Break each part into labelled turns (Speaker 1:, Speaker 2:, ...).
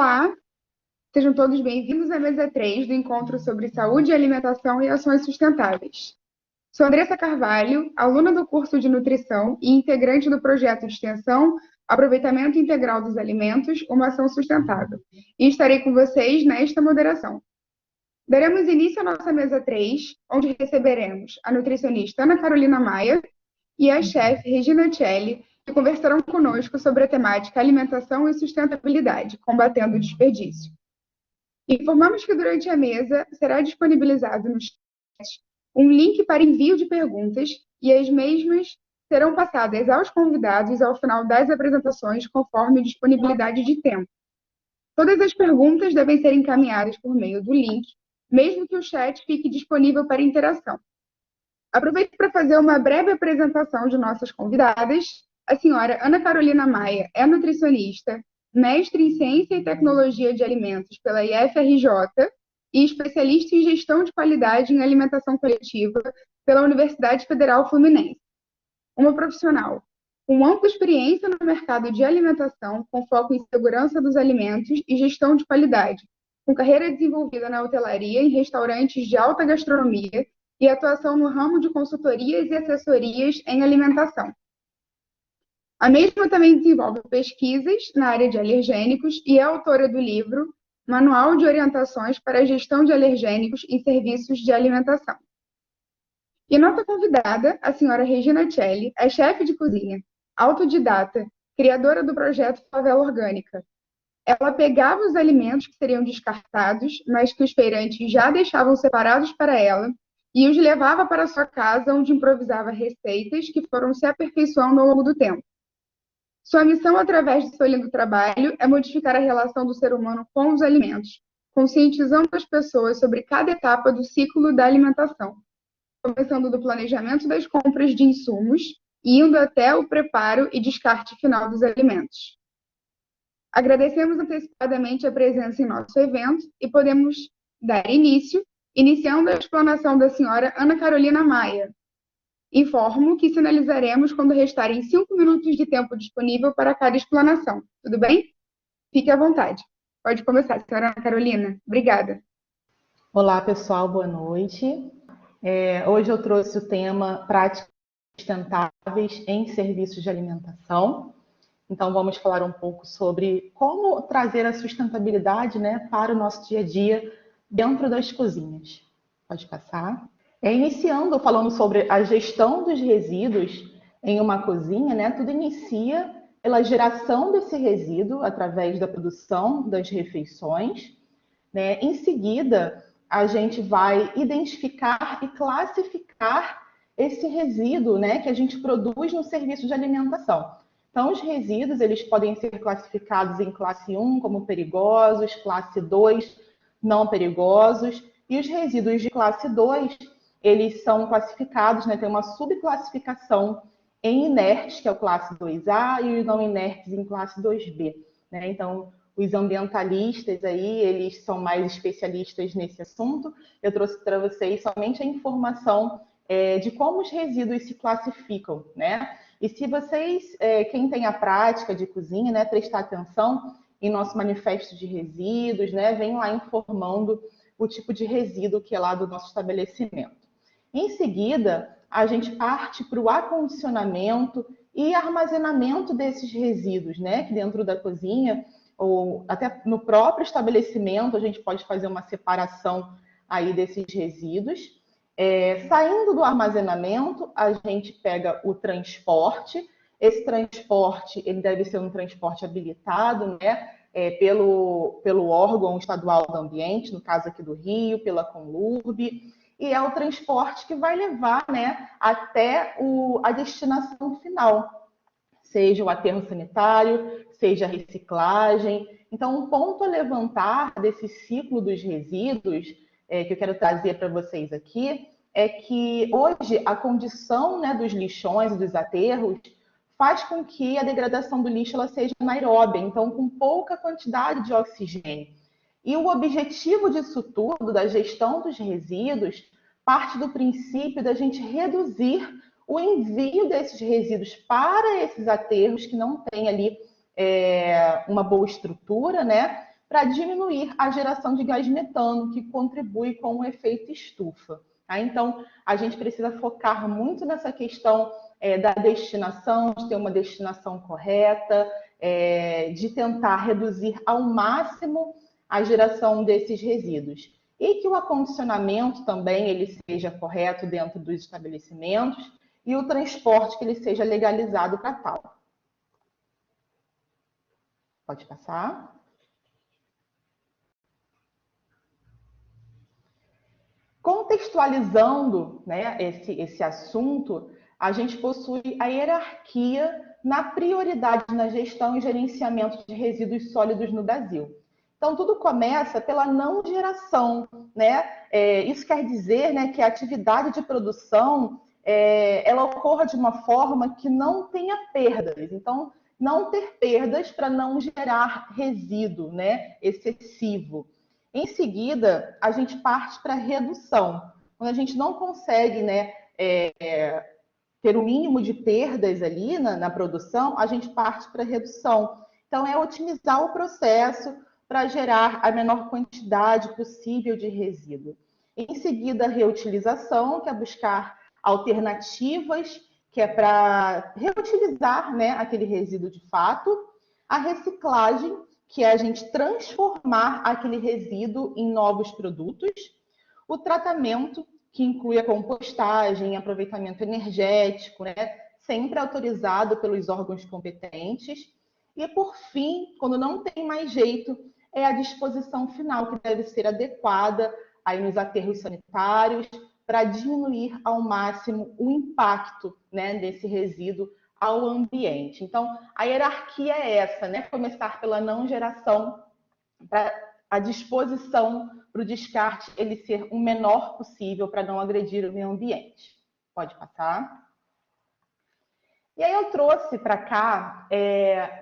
Speaker 1: Olá, sejam todos bem-vindos à mesa 3 do encontro sobre saúde, alimentação e ações sustentáveis. Sou Andressa Carvalho, aluna do curso de nutrição e integrante do projeto de extensão Aproveitamento Integral dos Alimentos, uma ação sustentável, e estarei com vocês nesta moderação. Daremos início à nossa mesa 3, onde receberemos a nutricionista Ana Carolina Maia e a chefe Regina Celli, que conversarão conosco sobre a temática alimentação e sustentabilidade, combatendo o desperdício. Informamos que durante a mesa será disponibilizado no chat um link para envio de perguntas e as mesmas serão passadas aos convidados ao final das apresentações, conforme disponibilidade de tempo. Todas as perguntas devem ser encaminhadas por meio do link, mesmo que o chat fique disponível para interação. Aproveito para fazer uma breve apresentação de nossas convidadas. A senhora Ana Carolina Maia é nutricionista, mestre em Ciência e Tecnologia de Alimentos pela IFRJ e especialista em Gestão de Qualidade em Alimentação Coletiva pela Universidade Federal Fluminense. Uma profissional com ampla experiência no mercado de alimentação, com foco em segurança dos alimentos e gestão de qualidade, com carreira desenvolvida na hotelaria, em restaurantes de alta gastronomia e atuação no ramo de consultorias e assessorias em alimentação. A mesma também desenvolve pesquisas na área de alergênicos e é autora do livro Manual de Orientações para a Gestão de Alergênicos em Serviços de Alimentação. E nossa convidada, a senhora Regina Celli, é chefe de cozinha, autodidata, criadora do projeto Favela Orgânica. Ela pegava os alimentos que seriam descartados, mas que os feirantes já deixavam separados para ela, e os levava para sua casa, onde improvisava receitas que foram se aperfeiçoando ao longo do tempo. Sua missão, através do seu lindo trabalho, é modificar a relação do ser humano com os alimentos, conscientizando as pessoas sobre cada etapa do ciclo da alimentação, começando do planejamento das compras de insumos e indo até o preparo e descarte final dos alimentos. Agradecemos antecipadamente a presença em nosso evento e podemos dar início, iniciando a explanação da senhora Ana Carolina Maia. Informo que sinalizaremos quando restarem 5 minutos de tempo disponível para cada explanação. Tudo bem? Fique à vontade. Pode começar, senhora Ana Carolina. Obrigada.
Speaker 2: Olá, pessoal. Boa noite. Hoje eu trouxe o tema práticas sustentáveis em serviços de alimentação. Então, vamos falar um pouco sobre como trazer a sustentabilidade, né, para o nosso dia a dia dentro das cozinhas. Pode passar. Iniciando falando sobre a gestão dos resíduos em uma cozinha, né, tudo inicia pela geração desse resíduo através da produção das refeições, né? Em seguida, a gente vai identificar e classificar esse resíduo, né, que a gente produz no serviço de alimentação. Então, os resíduos, eles podem ser classificados em classe 1 como perigosos, classe 2 não perigosos, e os resíduos de classe 2, eles são classificados, né, tem uma subclassificação em inertes, que é o classe 2A, e os não inertes em classe 2B, né? Então, os ambientalistas aí, eles são mais especialistas nesse assunto. Eu trouxe para vocês somente a informação de como os resíduos se classificam, né? E se vocês, quem tem a prática de cozinha, né, prestar atenção em nosso manifesto de resíduos, né, vem lá informando o tipo de resíduo que é lá do nosso estabelecimento. Em seguida, a gente parte para o acondicionamento e armazenamento desses resíduos, né, que dentro da cozinha ou até no próprio estabelecimento a gente pode fazer uma separação aí desses resíduos. Saindo do armazenamento, a gente pega o transporte. Esse transporte, ele deve ser um transporte habilitado, né, pelo órgão estadual do ambiente, no caso aqui do Rio, pela Conlurb, e é o transporte que vai levar, né, até a destinação final, seja o aterro sanitário, seja a reciclagem. Então, um ponto a levantar desse ciclo dos resíduos, que eu quero trazer para vocês aqui, é que hoje a condição, né, dos lixões e dos aterros faz com que a degradação do lixo ela seja anaeróbia, então com pouca quantidade de oxigênio. E o objetivo disso tudo, da gestão dos resíduos, parte do princípio da gente reduzir o envio desses resíduos para esses aterros que não têm ali uma boa estrutura, né? para diminuir a geração de gás metano, que contribui com o efeito estufa. Tá? Então, a gente precisa focar muito nessa questão da destinação, de ter uma destinação correta, de tentar reduzir ao máximo a geração desses resíduos. E que o acondicionamento também ele seja correto dentro dos estabelecimentos e o transporte que ele seja legalizado para tal. Pode passar. Contextualizando, né, esse assunto, a gente possui a hierarquia na prioridade na gestão e gerenciamento de resíduos sólidos no Brasil. Então, tudo começa pela não geração, né? Isso quer dizer, né, que a atividade de produção ela ocorra de uma forma que não tenha perdas. Então, não ter perdas para não gerar resíduo, né, excessivo. Em seguida, a gente parte para a redução. Quando a gente não consegue, né, ter o mínimo de perdas ali na produção, a gente parte para a redução. Então, é otimizar o processo para gerar a menor quantidade possível de resíduo. Em seguida, a reutilização, que é buscar alternativas, que é para reutilizar, né, aquele resíduo de fato. A reciclagem, que é a gente transformar aquele resíduo em novos produtos. O tratamento, que inclui a compostagem, aproveitamento energético, né, sempre autorizado pelos órgãos competentes. E, por fim, quando não tem mais jeito, é a disposição final, que deve ser adequada aí nos aterros sanitários, para diminuir ao máximo o impacto, né, desse resíduo ao ambiente. Então, a hierarquia é essa, né? Começar pela não geração, para a disposição para o descarte ele ser o menor possível para não agredir o meio ambiente. Pode passar. E aí eu trouxe para cá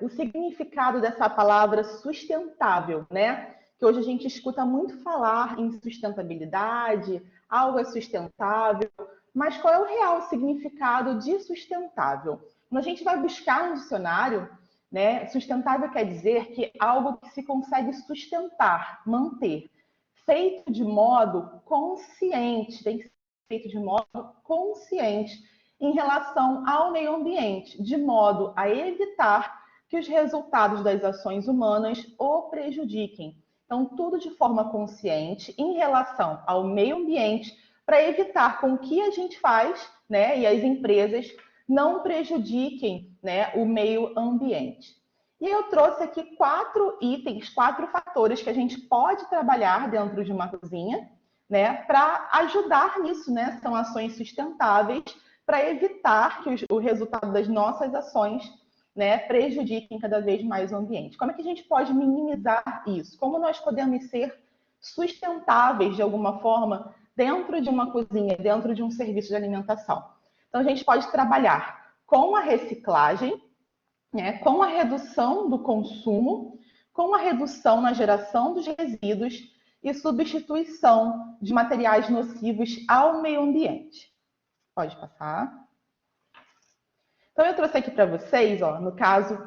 Speaker 2: o significado dessa palavra sustentável, né? Que hoje a gente escuta muito falar em sustentabilidade, algo é sustentável, mas qual é o real significado de sustentável? Quando a gente vai buscar no dicionário, né, sustentável quer dizer que é algo que se consegue sustentar, manter, feito de modo consciente, tem que ser feito de modo consciente em relação ao meio ambiente, de modo a evitar que os resultados das ações humanas o prejudiquem. Então, tudo de forma consciente em relação ao meio ambiente, para evitar com que a gente faz, né, e as empresas não prejudiquem, né, o meio ambiente. E eu trouxe aqui 4 itens, 4 fatores que a gente pode trabalhar dentro de uma cozinha, né, para ajudar nisso, né? São ações sustentáveis para evitar que o resultado das nossas ações, né, prejudiquem cada vez mais o ambiente. Como é que a gente pode minimizar isso? Como nós podemos ser sustentáveis de alguma forma dentro de uma cozinha, dentro de um serviço de alimentação? Então, a gente pode trabalhar com a reciclagem, né, com a redução do consumo, com a redução na geração dos resíduos e substituição de materiais nocivos ao meio ambiente. Pode passar. Então, eu trouxe aqui para vocês, ó, no caso,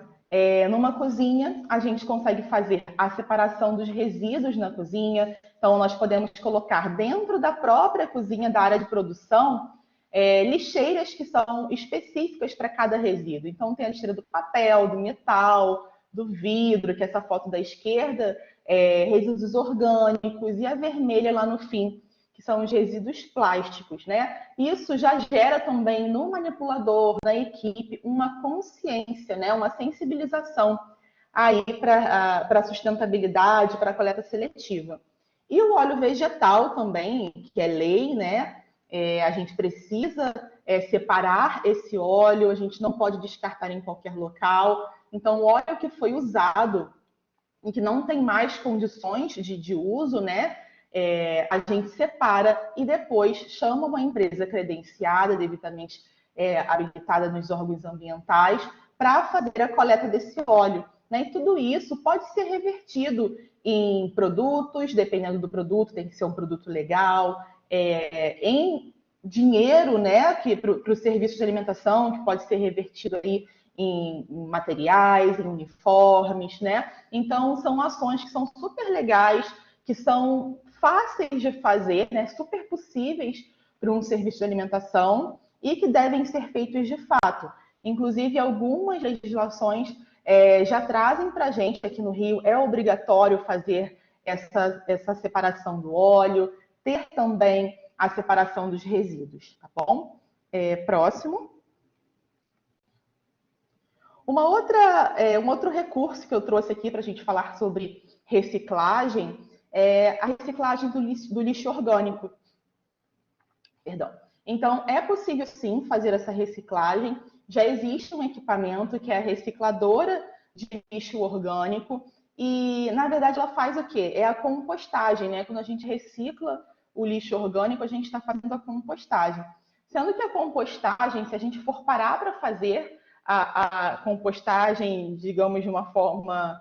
Speaker 2: numa cozinha, a gente consegue fazer a separação dos resíduos na cozinha. Então, nós podemos colocar dentro da própria cozinha, da área de produção, lixeiras que são específicas para cada resíduo. Então, tem a lixeira do papel, do metal, do vidro, que é essa foto da esquerda, resíduos orgânicos, e a vermelha lá no fim, que são os resíduos plásticos, né? Isso já gera também no manipulador, na equipe, uma consciência, né? Uma sensibilização aí para a sustentabilidade, para a coleta seletiva. E o óleo vegetal também, que é lei, né? A gente precisa separar esse óleo, a gente não pode descartar em qualquer local. Então, o óleo que foi usado e que não tem mais condições de uso, né? A gente separa e depois chama uma empresa credenciada, devidamente habilitada nos órgãos ambientais, para fazer a coleta desse óleo. Né? E tudo isso pode ser revertido em produtos, dependendo do produto, tem que ser um produto legal, em dinheiro, né, para o serviço de alimentação, que pode ser revertido aí em materiais, em uniformes, né? Então, são ações que são super legais, que são fáceis de fazer, né? Super possíveis para um serviço de alimentação e que devem ser feitos de fato. Inclusive, algumas legislações já trazem para a gente, aqui no Rio, é obrigatório fazer essa separação do óleo, ter também a separação dos resíduos, tá bom? Próximo. Um outro recurso que eu trouxe aqui para a gente falar sobre reciclagem é a reciclagem do lixo orgânico. Perdão. Então, é possível sim fazer essa reciclagem. Já existe um equipamento que é a recicladora de lixo orgânico e, na verdade, ela faz o quê? É a compostagem, né? Quando a gente recicla o lixo orgânico, a gente está fazendo a compostagem. Sendo que a compostagem, se a gente for parar para fazer a compostagem, digamos, de uma forma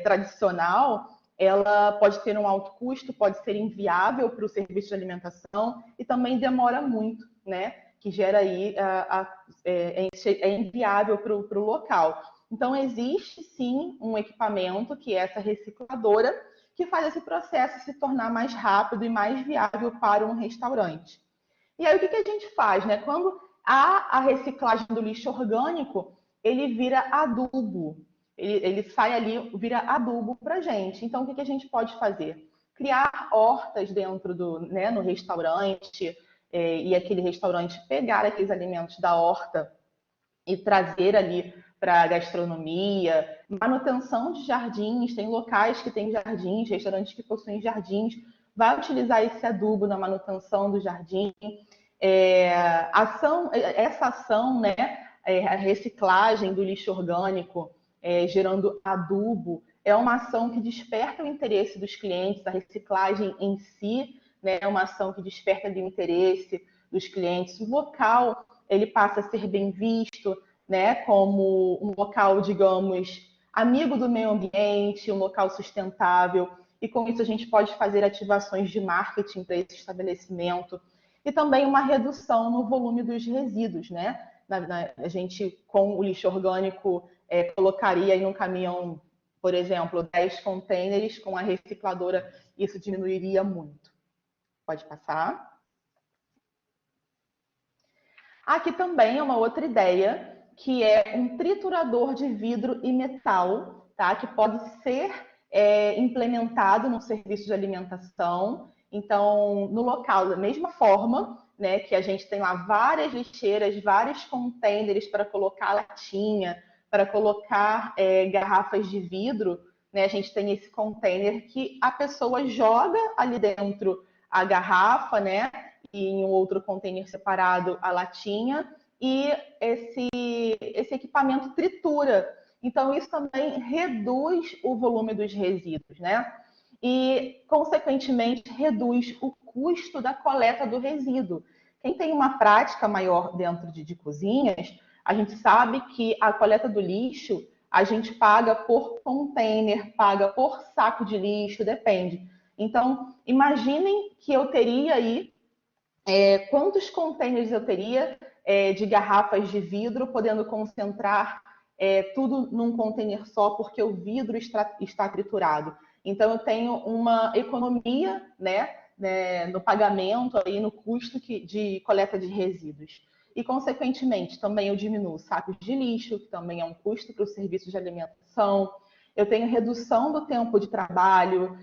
Speaker 2: tradicional, ela pode ter um alto custo, pode ser inviável para o serviço de alimentação e também demora muito, né? Que gera aí, é inviável para o local. Então, existe sim um equipamento, que é essa recicladora, que faz esse processo se tornar mais rápido e mais viável para um restaurante. E aí, o que a gente faz, né? Quando há a reciclagem do lixo orgânico, ele vira adubo. Ele sai ali, vira adubo para a gente. Então, o que a gente pode fazer? Criar hortas dentro no restaurante, e aquele restaurante pegar aqueles alimentos da horta e trazer ali para a gastronomia, manutenção de jardins, tem locais que têm jardins, restaurantes que possuem jardins, vai utilizar esse adubo na manutenção do jardim. Essa ação, né, a reciclagem do lixo orgânico, gerando adubo, é uma ação que desperta o interesse dos clientes, a reciclagem em si, né, é uma ação que desperta o interesse dos clientes. O local, ele passa a ser bem visto, né, como um local, digamos, amigo do meio ambiente, um local sustentável, e com isso a gente pode fazer ativações de marketing para esse estabelecimento, e também uma redução no volume dos resíduos, né? A gente, com o lixo orgânico, colocaria em um caminhão, por exemplo, 10 containers, com a recicladora isso diminuiria muito. Pode passar. Aqui também é uma outra ideia, que é um triturador de vidro e metal, tá? Que pode ser implementado no serviço de alimentação. Então, no local, da mesma forma, né, que a gente tem lá várias lixeiras, vários containers para colocar latinha, para colocar garrafas de vidro, né, a gente tem esse container que a pessoa joga ali dentro a garrafa, né, e em um outro container separado a latinha, e esse equipamento tritura. Então, isso também reduz o volume dos resíduos, né? E, consequentemente, reduz o custo da coleta do resíduo. Quem tem uma prática maior dentro de cozinhas, a gente sabe que a coleta do lixo, a gente paga por container, paga por saco de lixo, depende. Então, imaginem que eu teria aí quantos containers eu teria de garrafas de vidro, podendo concentrar tudo num container só, porque o vidro está triturado. Então, eu tenho uma economia, né, no pagamento, aí, no custo de coleta de resíduos. E, consequentemente, também eu diminuo sacos de lixo, que também é um custo para o serviço de alimentação. Eu tenho redução do tempo de trabalho,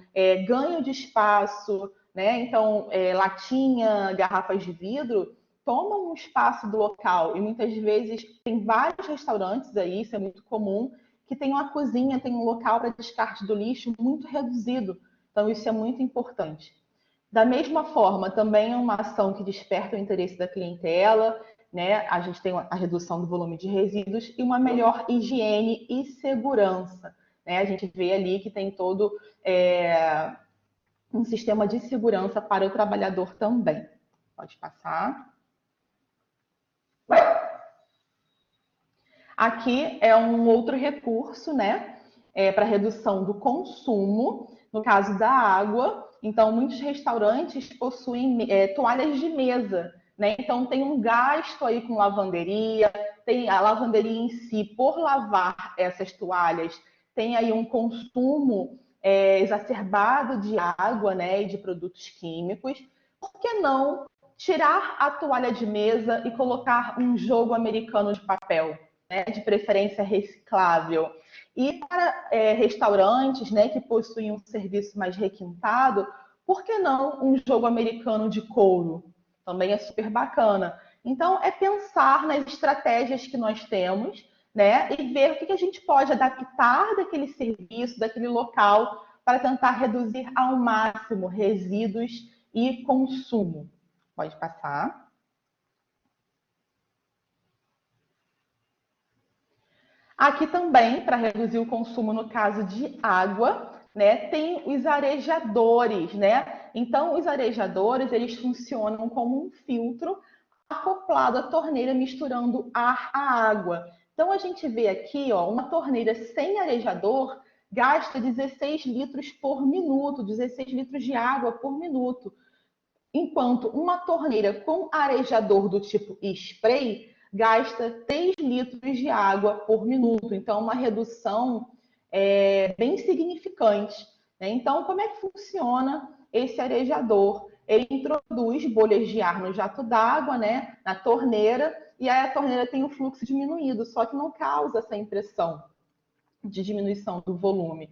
Speaker 2: ganho de espaço, né? Então, latinha, garrafas de vidro tomam um espaço do local e muitas vezes tem vários restaurantes aí, isso é muito comum, que tem uma cozinha, tem um local para descarte do lixo muito reduzido. Então, isso é muito importante. Da mesma forma, também é uma ação que desperta o interesse da clientela, né? A gente tem a redução do volume de resíduos e uma melhor higiene e segurança, né? A gente vê ali que tem todo um sistema de segurança para o trabalhador também. Pode passar. Aqui é um outro recurso, né? Para redução do consumo, no caso da água. Então, muitos restaurantes possuem toalhas de mesa, né? Então, tem um gasto aí com lavanderia, tem a lavanderia em si, por lavar essas toalhas, tem aí um consumo exacerbado de água, né, e de produtos químicos. Por que não tirar a toalha de mesa e colocar um jogo americano de papel, né, de preferência reciclável? E para restaurantes, né, que possuem um serviço mais requintado, por que não um jogo americano de couro? Também é super bacana. Então, é pensar nas estratégias que nós temos, né, e ver o que a gente pode adaptar daquele serviço, daquele local, para tentar reduzir ao máximo resíduos e consumo. Pode passar. Aqui também, para reduzir o consumo no caso de água, né, tem os arejadores, né? Então, os arejadores, eles funcionam como um filtro acoplado à torneira, misturando ar à água. Então, a gente vê aqui, ó, uma torneira sem arejador gasta 16 litros por minuto, 16 litros de água por minuto, enquanto uma torneira com arejador do tipo spray gasta 3 litros de água por minuto. Então, uma redução bem significante, né? Então, como é que funciona esse arejador? Ele introduz bolhas de ar no jato d'água, né, na torneira, e aí a torneira tem o fluxo diminuído, só que não causa essa impressão de diminuição do volume.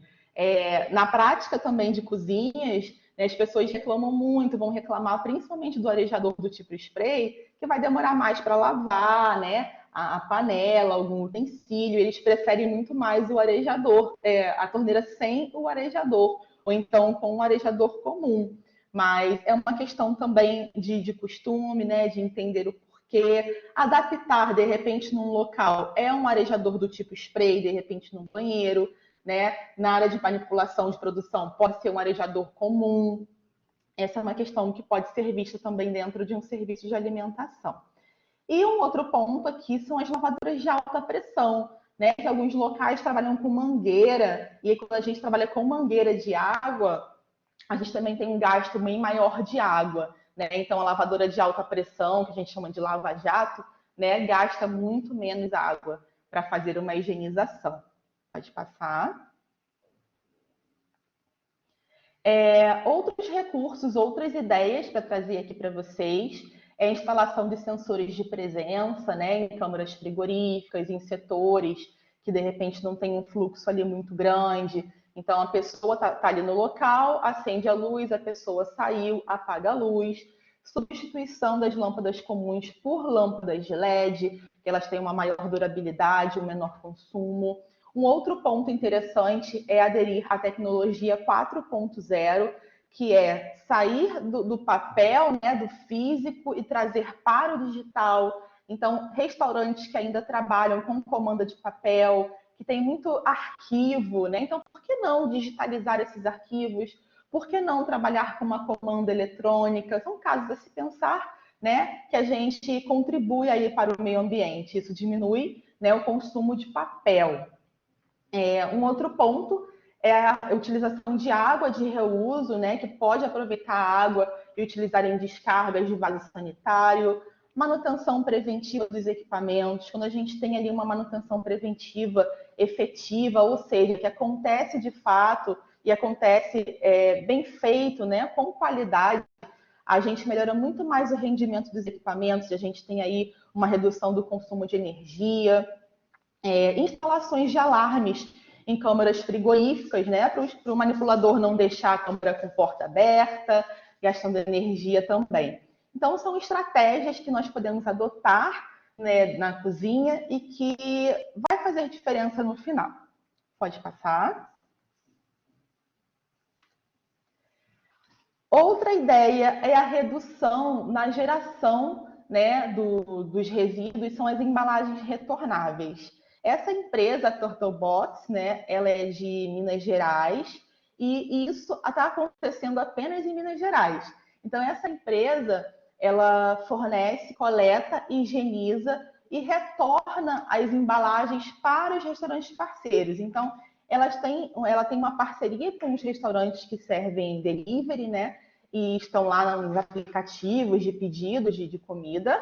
Speaker 2: Na prática também de cozinhas, né, as pessoas reclamam muito, vão reclamar principalmente do arejador do tipo spray, que vai demorar mais para lavar, né, a panela, algum utensílio. Eles preferem muito mais o arejador, a torneira sem o arejador, ou então com um arejador comum. Mas é uma questão também de costume, né, de entender o porquê, adaptar, de repente, num local é um arejador do tipo spray, de repente num banheiro, né? Na área de manipulação de produção pode ser um arejador comum. Essa é uma questão que pode ser vista também dentro de um serviço de alimentação. E um outro ponto aqui são as lavadoras de alta pressão, né? Que alguns locais trabalham com mangueira, e aí quando a gente trabalha com mangueira de água, a gente também tem um gasto bem maior de água, né? Então, a lavadora de alta pressão, que a gente chama de lava-jato, né, gasta muito menos água para fazer uma higienização. Pode passar. Outros recursos, outras ideias para trazer aqui para vocês é a instalação de sensores de presença, né, em câmaras frigoríficas, em setores que de repente não tem um fluxo ali muito grande. Então a pessoa está ali no local, acende a luz, a pessoa saiu, apaga a luz. Substituição das lâmpadas comuns por lâmpadas de LED, que elas têm uma maior durabilidade, um menor consumo. Um outro ponto interessante é aderir à tecnologia 4.0, que é sair do papel, né, do físico, e trazer para o digital. Então, restaurantes que ainda trabalham com comanda de papel, que tem muito arquivo, né? Então, por que não digitalizar esses arquivos? Por que não trabalhar com uma comanda eletrônica? São casos a se pensar, né, que a gente contribui aí para o meio ambiente. Isso diminui, né, o consumo de papel. Um outro ponto é a utilização de água de reuso, né, que pode aproveitar a água e utilizar em descargas de vaso sanitário, manutenção preventiva dos equipamentos, quando a gente tem ali uma manutenção preventiva efetiva, ou seja, que acontece de fato e acontece bem feito, né, com qualidade, a gente melhora muito mais o rendimento dos equipamentos, a gente tem aí uma redução do consumo de energia, instalações de alarmes em câmaras frigoríficas, né, para o manipulador não deixar a câmara com porta aberta, gastando energia também. Então, são estratégias que nós podemos adotar, né, na cozinha e que vai fazer diferença no final. Pode passar. Outra ideia é a redução na geração, né, dos resíduos, são as embalagens retornáveis. Essa empresa, a Turtlebox, né, ela é de Minas Gerais e isso está acontecendo apenas em Minas Gerais. Então, essa empresa, ela fornece, coleta, higieniza e retorna as embalagens para os restaurantes parceiros. Então, ela tem uma parceria com os restaurantes que servem delivery, né? E estão lá nos aplicativos de pedidos de comida.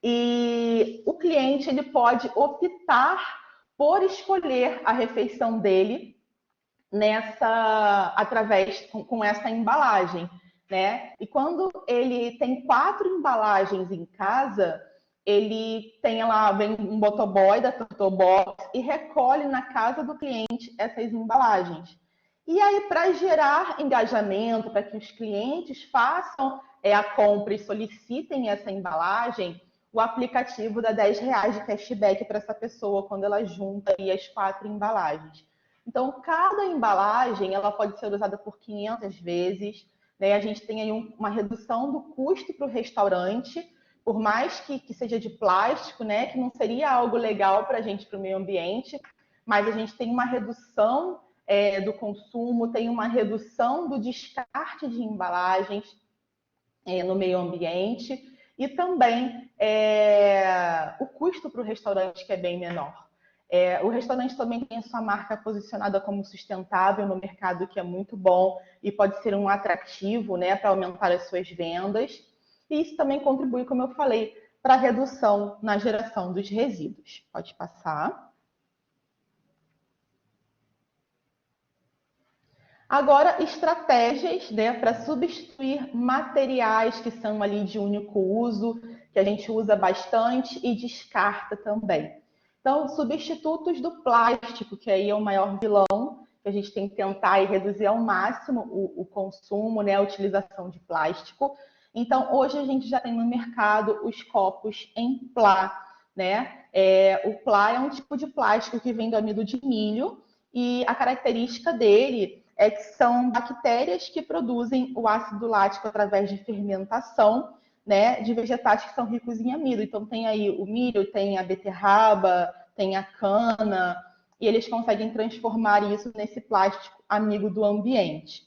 Speaker 2: e o cliente ele pode optar por escolher a refeição dele através com essa embalagem, né? E quando ele tem 4 embalagens em casa, ele tem lá, vem um motoboy da Turtlebox e recolhe na casa do cliente essas embalagens. E aí, para gerar engajamento, para que os clientes façam a compra e solicitem essa embalagem, o aplicativo dá R$ 10 de cashback para essa pessoa quando ela junta aí as 4 embalagens. Então, cada embalagem ela pode ser usada por 500 vezes. Né? A gente tem aí uma redução do custo para o restaurante, por mais que seja de plástico, né? Que não seria algo legal para a gente, para o meio ambiente, mas a gente tem uma redução do consumo, tem uma redução do descarte de embalagens no meio ambiente e também o custo para o restaurante, que é bem menor. O restaurante também tem a sua marca posicionada como sustentável no mercado, que é muito bom e pode ser um atrativo, né, para aumentar as suas vendas. E isso também contribui, como eu falei, para a redução na geração dos resíduos. Pode passar. Agora, estratégias, né, para substituir materiais que são ali de único uso, que a gente usa bastante e descarta também. Então, substitutos do plástico, que aí é o maior vilão, que a gente tem que tentar reduzir ao máximo o consumo, né, a utilização de plástico. Então, hoje a gente já tem no mercado os copos em Plá, né? O Plá é um tipo de plástico que vem do amido de milho e a característica dele é que são bactérias que produzem o ácido lático através de fermentação, né, de vegetais que são ricos em amido. Então tem aí o milho, tem a beterraba, tem a cana, e eles conseguem transformar isso nesse plástico amigo do ambiente.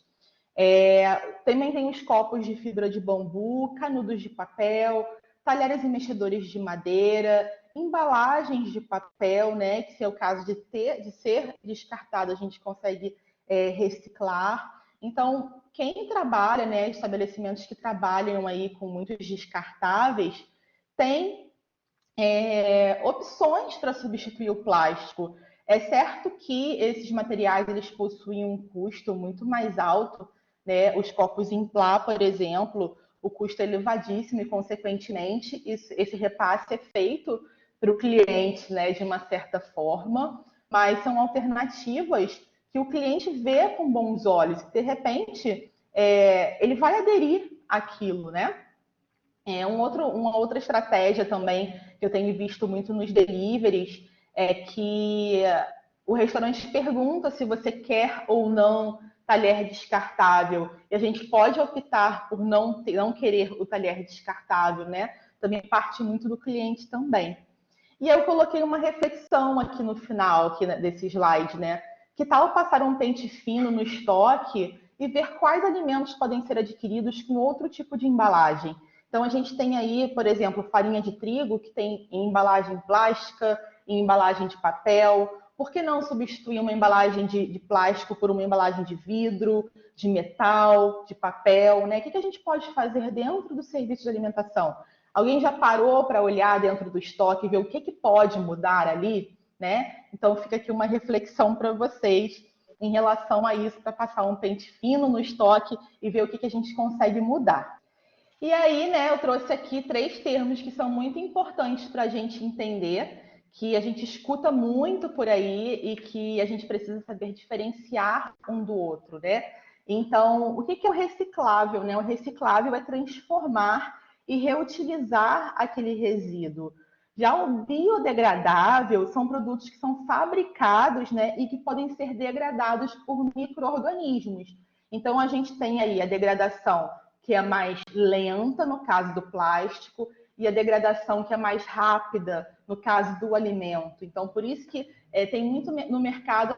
Speaker 2: Também tem os copos de fibra de bambu, canudos de papel, talheres e mexedores de madeira, embalagens de papel, né, que se é o caso de ser descartado, a gente consegue reciclar. Então, quem trabalha, né, estabelecimentos que trabalham aí com muitos descartáveis, tem opções para substituir o plástico. É certo que esses materiais eles possuem um custo muito mais alto, né? Os copos em Plá, por exemplo, o custo é elevadíssimo e, consequentemente, esse repasse é feito para o cliente, né, de uma certa forma, mas são alternativas que o cliente vê com bons olhos. De repente, ele vai aderir àquilo, né? Uma outra estratégia também que eu tenho visto muito nos deliveries é que o restaurante pergunta se você quer ou não talher descartável. E a gente pode optar por não querer o talher descartável, né? Também parte muito do cliente também. E eu coloquei uma reflexão aqui no final aqui desse slide, né? Que tal passar um pente fino no estoque e ver quais alimentos podem ser adquiridos com outro tipo de embalagem? Então, a gente tem aí, por exemplo, farinha de trigo, que tem em embalagem plástica, em embalagem de papel. Por que não substituir uma embalagem de plástico por uma embalagem de vidro, de metal, de papel, né? O que a gente pode fazer dentro do serviço de alimentação? Alguém já parou para olhar dentro do estoque e ver o que pode mudar ali, né? Então, fica aqui uma reflexão para vocês em relação a isso, para passar um pente fino no estoque e ver o que a gente consegue mudar. E aí, né, eu trouxe aqui 3 termos que são muito importantes para a gente entender, que a gente escuta muito por aí e que a gente precisa saber diferenciar um do outro, né? Então, o que é o reciclável, né? O reciclável é transformar e reutilizar aquele resíduo. Já o biodegradável são produtos que são fabricados, né, e que podem ser degradados por micro-organismos. Então, a gente tem aí a degradação que é mais lenta, no caso do plástico, e a degradação que é mais rápida, no caso do alimento. Então, por isso que tem muito no mercado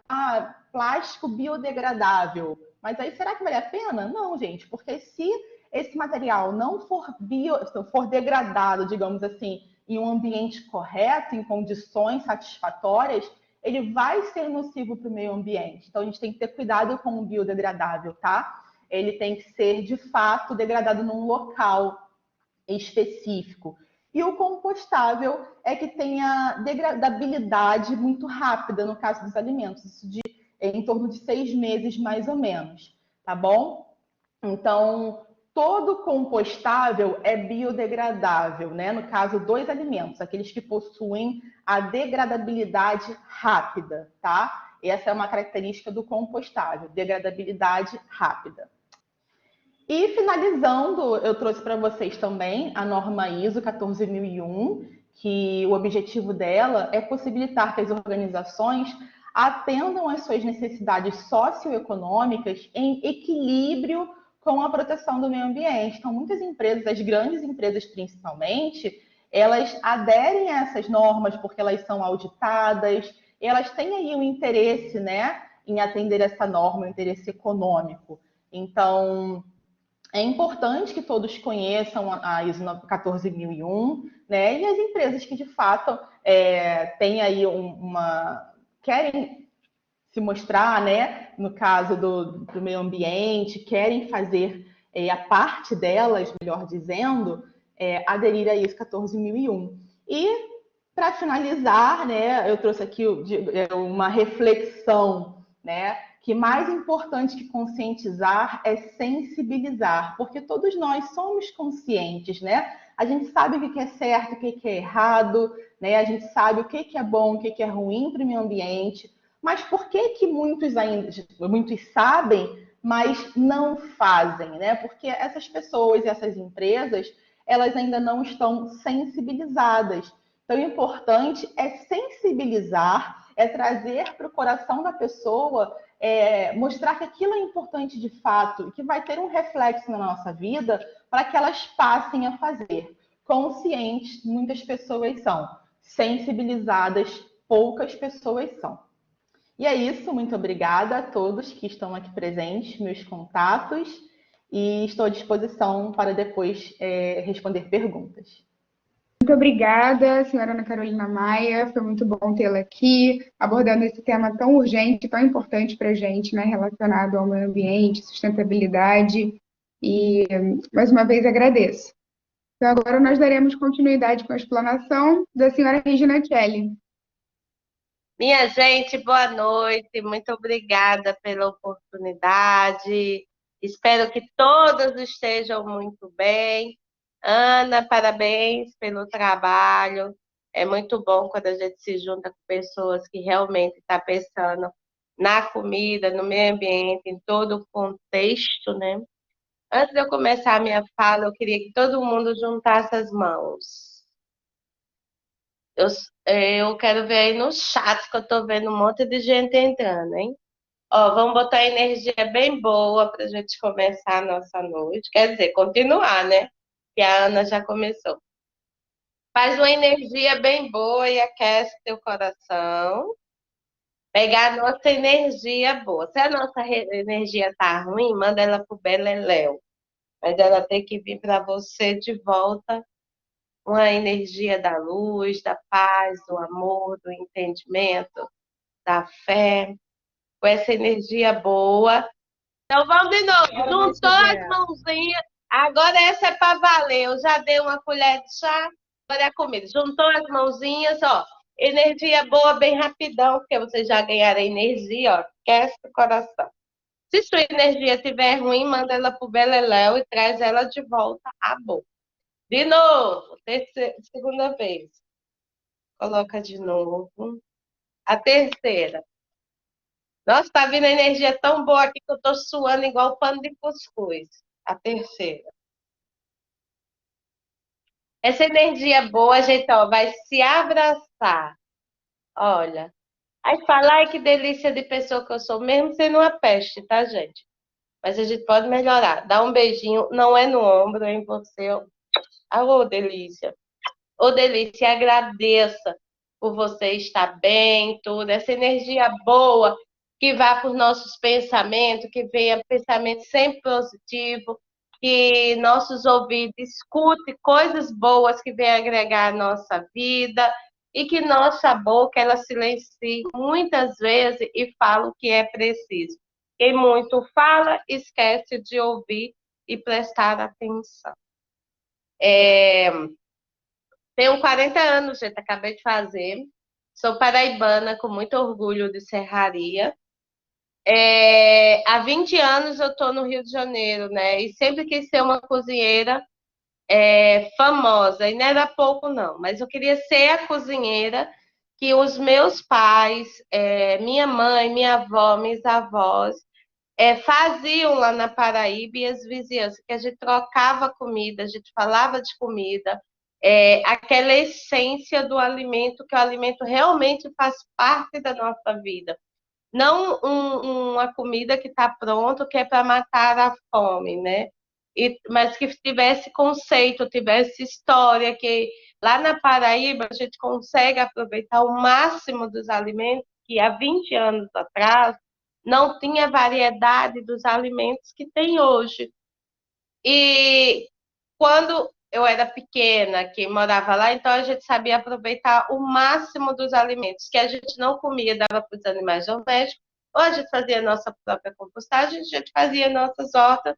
Speaker 2: plástico biodegradável. Mas aí, será que vale a pena? Não, gente, porque se esse material não for degradado, digamos assim, em um ambiente correto, em condições satisfatórias, ele vai ser nocivo para o meio ambiente. Então, a gente tem que ter cuidado com o biodegradável, tá? Ele tem que ser, de fato, degradado num local específico. E o compostável é que tem a degradabilidade muito rápida, no caso dos alimentos, isso de em torno de 6 meses, mais ou menos, tá bom? Então, todo compostável é biodegradável, né? No caso dos alimentos, aqueles que possuem a degradabilidade rápida, tá? Essa é uma característica do compostável, degradabilidade rápida. E finalizando, eu trouxe para vocês também a norma ISO 14001, que o objetivo dela é possibilitar que as organizações atendam às suas necessidades socioeconômicas em equilíbrio com a proteção do meio ambiente. Então, muitas empresas, as grandes empresas principalmente, elas aderem a essas normas porque elas são auditadas, elas têm aí um interesse, né, em atender essa norma, um interesse econômico. Então, é importante que todos conheçam a ISO 14001, né? E as empresas que de fato têm aí querem se mostrar, né? No caso do meio ambiente, querem fazer a parte delas, melhor dizendo, aderir a ISO 14001. E para finalizar, né? Eu trouxe aqui uma reflexão, né? Que mais importante que conscientizar é sensibilizar, porque todos nós somos conscientes, né? A gente sabe o que é certo, o que é errado, né? A gente sabe o que é bom, o que é ruim para o meio ambiente, mas por que muitos sabem, mas não fazem, né? Porque essas pessoas e essas empresas, elas ainda não estão sensibilizadas. Então, o importante é sensibilizar, é trazer para o coração da pessoa, mostrar que aquilo é importante de fato e que vai ter um reflexo na nossa vida para que elas passem a fazer. Conscientes, muitas pessoas são. Sensibilizadas, poucas pessoas são. E é isso, muito obrigada a todos que estão aqui presentes, meus contatos, e estou à disposição para depois responder perguntas.
Speaker 1: Muito obrigada, senhora Ana Carolina Maia. Foi muito bom tê-la aqui, abordando esse tema tão urgente, tão importante para a gente, né, relacionado ao meio ambiente, sustentabilidade. E, mais uma vez, agradeço. Então, agora nós daremos continuidade com a explanação da senhora Regina Celli.
Speaker 3: Minha gente, boa noite. Muito obrigada pela oportunidade. Espero que todos estejam muito bem. Ana, parabéns pelo trabalho. É muito bom quando a gente se junta com pessoas que realmente estão pensando na comida, no meio ambiente, em todo o contexto, né? Antes de eu começar a minha fala, eu queria que todo mundo juntasse as mãos. Eu quero ver aí no chat, que eu tô vendo um monte de gente entrando, hein? Ó, vamos botar energia bem boa pra gente começar a nossa noite. Quer dizer, continuar, né? Que a Ana já começou. Faz uma energia bem boa e aquece teu coração. Pegar a nossa energia boa. Se a nossa energia tá ruim, manda ela pro Beleléu. Mas ela tem que vir para você de volta, uma energia da luz, da paz, do amor, do entendimento, da fé, com essa energia boa. Então vamos de novo, juntou as mãozinhas, agora essa é para valer, eu já dei uma colher de chá, agora é a comida. Juntou as mãozinhas, ó, energia boa bem rapidão, porque vocês já ganharam energia, ó, aquece o coração. Se sua energia estiver ruim, manda ela pro Beleléu e traz ela de volta à boca. De novo, segunda vez. Coloca de novo. A terceira. Nossa, tá vindo energia tão boa aqui que eu tô suando igual pano de cuscuz. A terceira. Essa energia boa, gente, ó, vai se abraçar. Olha. Aí fala, ai, que delícia de pessoa que eu sou, mesmo sendo uma peste, tá, gente? Mas a gente pode melhorar. Dá um beijinho, não é no ombro, é em você. Ah, ô, delícia. Ô, delícia, agradeça por você estar bem, tudo. Essa energia boa que vá para os nossos pensamentos, que venha pensamento sempre positivo, que nossos ouvidos escutem coisas boas que venham agregar à nossa vida e que nossa boca, ela silencie muitas vezes e fala o que é preciso. Quem muito fala, esquece de ouvir e prestar atenção. Tenho 40 anos, gente, acabei de fazer. Sou paraibana, com muito orgulho de serraria. Há 20 anos eu estou no Rio de Janeiro, né? E sempre quis ser uma cozinheira famosa. E não era pouco, não. Mas eu queria ser a cozinheira que os meus pais, minha mãe, minha avó, meus avós, faziam lá na Paraíba e as vizinhanças, que a gente trocava comida, a gente falava de comida, aquela essência do alimento, que o alimento realmente faz parte da nossa vida. Não uma comida que está pronta, que é para matar a fome, né? Mas que tivesse conceito, tivesse história, que lá na Paraíba a gente consegue aproveitar o máximo dos alimentos que há 20 anos atrás não tinha variedade dos alimentos que tem hoje. E quando eu era pequena, que morava lá, então a gente sabia aproveitar o máximo dos alimentos que a gente não comia, dava para os animais domésticos, ou a gente fazia a nossa própria compostagem, a gente fazia nossas hortas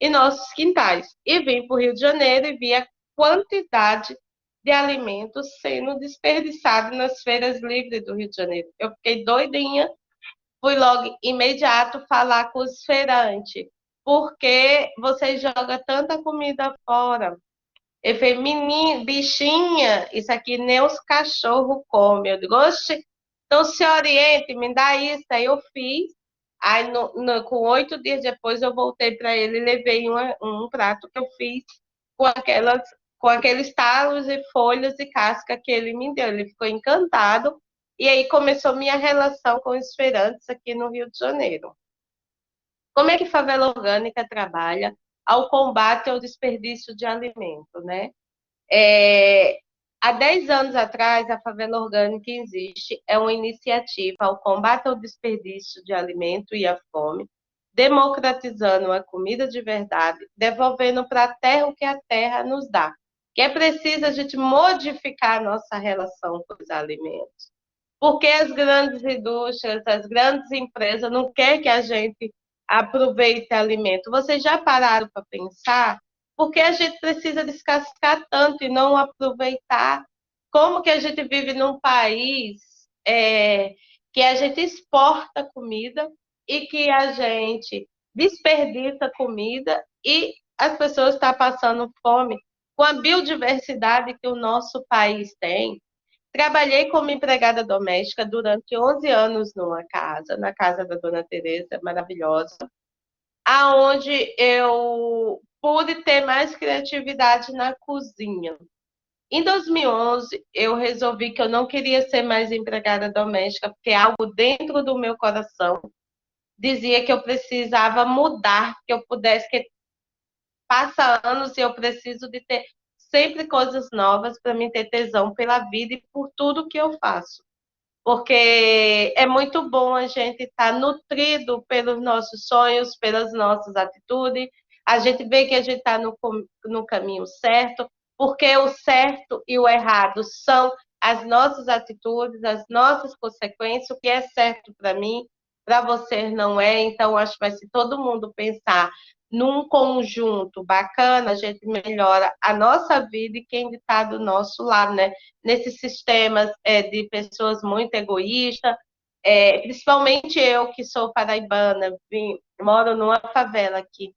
Speaker 3: e nossos quintais. E vim para o Rio de Janeiro e vi a quantidade de alimentos sendo desperdiçados nas feiras livres do Rio de Janeiro. Eu fiquei doidinha, fui logo imediato falar com os feirantes, porque você joga tanta comida fora. Ele fez, menina, bichinha, isso aqui nem os cachorros comem. Eu digo, oxe, então se oriente, me dá isso. Aí eu fiz. Aí, com 8 dias depois, eu voltei para ele e levei um prato que eu fiz com com aqueles talos e folhas e casca que ele me deu. Ele ficou encantado. E aí começou minha relação com os feirantes aqui no Rio de Janeiro. Como é que Favela Orgânica trabalha ao combate ao desperdício de alimento, né? É, Há 10 anos atrás, a Favela Orgânica existe, é uma iniciativa ao combate ao desperdício de alimento e à fome, democratizando a comida de verdade, devolvendo para a terra o que a terra nos dá. Que é preciso a gente modificar a nossa relação com os alimentos. Porque as grandes indústrias, as grandes empresas não querem que a gente aproveite alimento. Vocês já pararam para pensar? Porque a gente precisa descascar tanto e não aproveitar? Como que a gente vive num país que a gente exporta comida e que a gente desperdiça comida e as pessoas estão passando fome com a biodiversidade que o nosso país tem? Trabalhei como empregada doméstica durante 11 anos numa casa, na casa da Dona Teresa, maravilhosa, aonde eu pude ter mais criatividade na cozinha. Em 2011, eu resolvi que eu não queria ser mais empregada doméstica, porque algo dentro do meu coração dizia que eu precisava mudar, que eu pudesse, que passa anos e eu preciso de ter sempre coisas novas para me ter tesão pela vida e por tudo que eu faço. Porque é muito bom a gente estar nutrido pelos nossos sonhos, pelas nossas atitudes, a gente vê que a gente está no caminho certo, porque o certo e o errado são as nossas atitudes, as nossas consequências, o que é certo para mim, para você não é, então acho que vai se todo mundo pensar num conjunto bacana, a gente melhora a nossa vida e quem está do nosso lado, né? Nesses sistemas de pessoas muito egoístas, principalmente eu que sou paraibana, moro numa favela aqui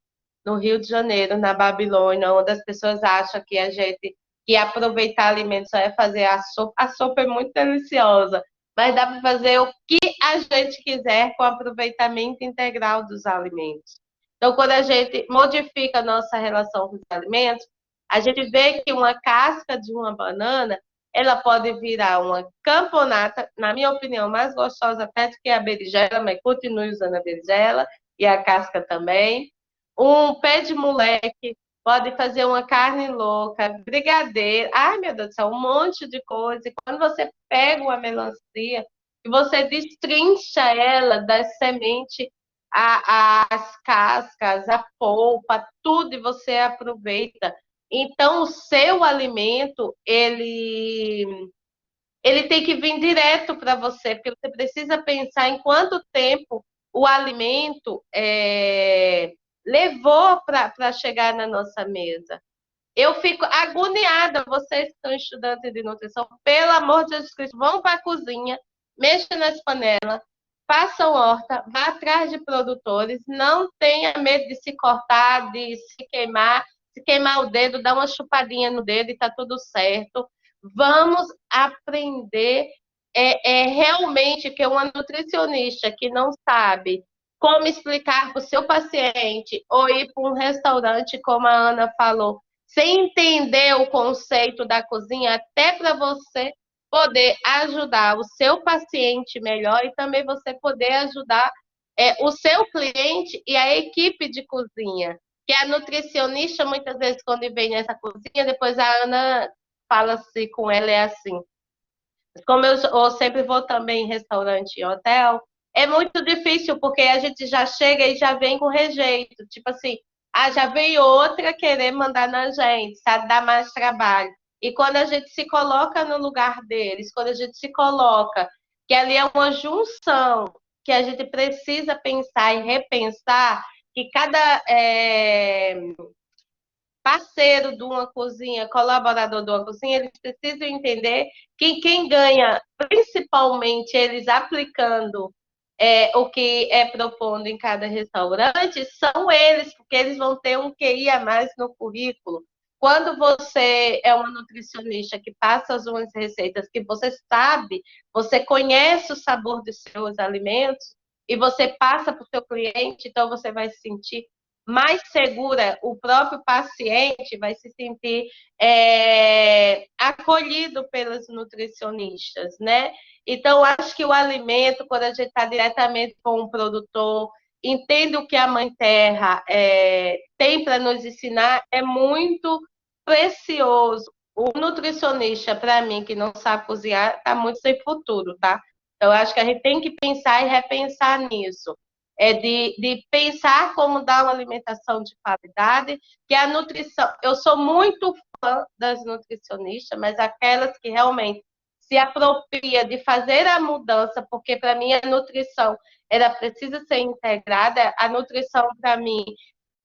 Speaker 3: no Rio de Janeiro, na Babilônia, onde as pessoas acham que a gente que aproveitar alimentos só é fazer a sopa. A sopa é muito deliciosa, mas dá para fazer o que a gente quiser com o aproveitamento integral dos alimentos. Então, quando a gente modifica a nossa relação com os alimentos, a gente vê que uma casca de uma banana, ela pode virar uma camponata, na minha opinião, mais gostosa até do que a berinjela, mas continue usando a berinjela e a casca também. Um pé de moleque pode fazer uma carne louca, brigadeiro, ai meu Deus do céu, um monte de coisa. E quando você pega uma melancia e você destrincha ela das sementes, as cascas, a polpa, tudo, e você aproveita. Então, o seu alimento, ele tem que vir direto para você, porque você precisa pensar em quanto tempo o alimento levou para chegar na nossa mesa. Eu fico agoniada, vocês que estão estudantes de nutrição, pelo amor de Jesus Cristo, vão para a cozinha, mexam nas panelas, façam horta, vá atrás de produtores, não tenha medo de se cortar, de se queimar o dedo, dá uma chupadinha no dedo e está tudo certo. Vamos aprender realmente que uma nutricionista que não sabe como explicar para o seu paciente ou ir para um restaurante, como a Ana falou, sem entender o conceito da cozinha, até para você poder ajudar o seu paciente melhor e também você poder ajudar o seu cliente e a equipe de cozinha. Que a nutricionista, muitas vezes, quando vem nessa cozinha, depois a Ana fala-se com ela, é assim. Como eu sempre vou também em restaurante e hotel, é muito difícil, porque a gente já chega e já vem com rejeito. Tipo assim, já veio outra querer mandar na gente, sabe? Dar mais trabalho. E quando a gente se coloca no lugar deles, quando a gente se coloca, que ali é uma junção, que a gente precisa pensar e repensar, que cada parceiro de uma cozinha, colaborador de uma cozinha, eles precisam entender que quem ganha, principalmente eles aplicando o que é propondo em cada restaurante, são eles, porque eles vão ter um QI a mais no currículo. Quando você é uma nutricionista que passa as suas receitas, que você sabe, você conhece o sabor dos seus alimentos e você passa para o seu cliente, então você vai se sentir mais segura, o próprio paciente vai se sentir acolhido pelos nutricionistas, né? Então, acho que o alimento, quando a gente está diretamente com o produtor, entende o que a Mãe Terra tem para nos ensinar, é muito precioso. O nutricionista, para mim, que não sabe cozinhar, está muito sem futuro, tá? Então, acho que a gente tem que pensar e repensar nisso. De pensar como dar uma alimentação de qualidade, que a nutrição... Eu sou muito fã das nutricionistas, mas aquelas que realmente se apropria de fazer a mudança, porque para mim a nutrição ela precisa ser integrada. A nutrição, para mim,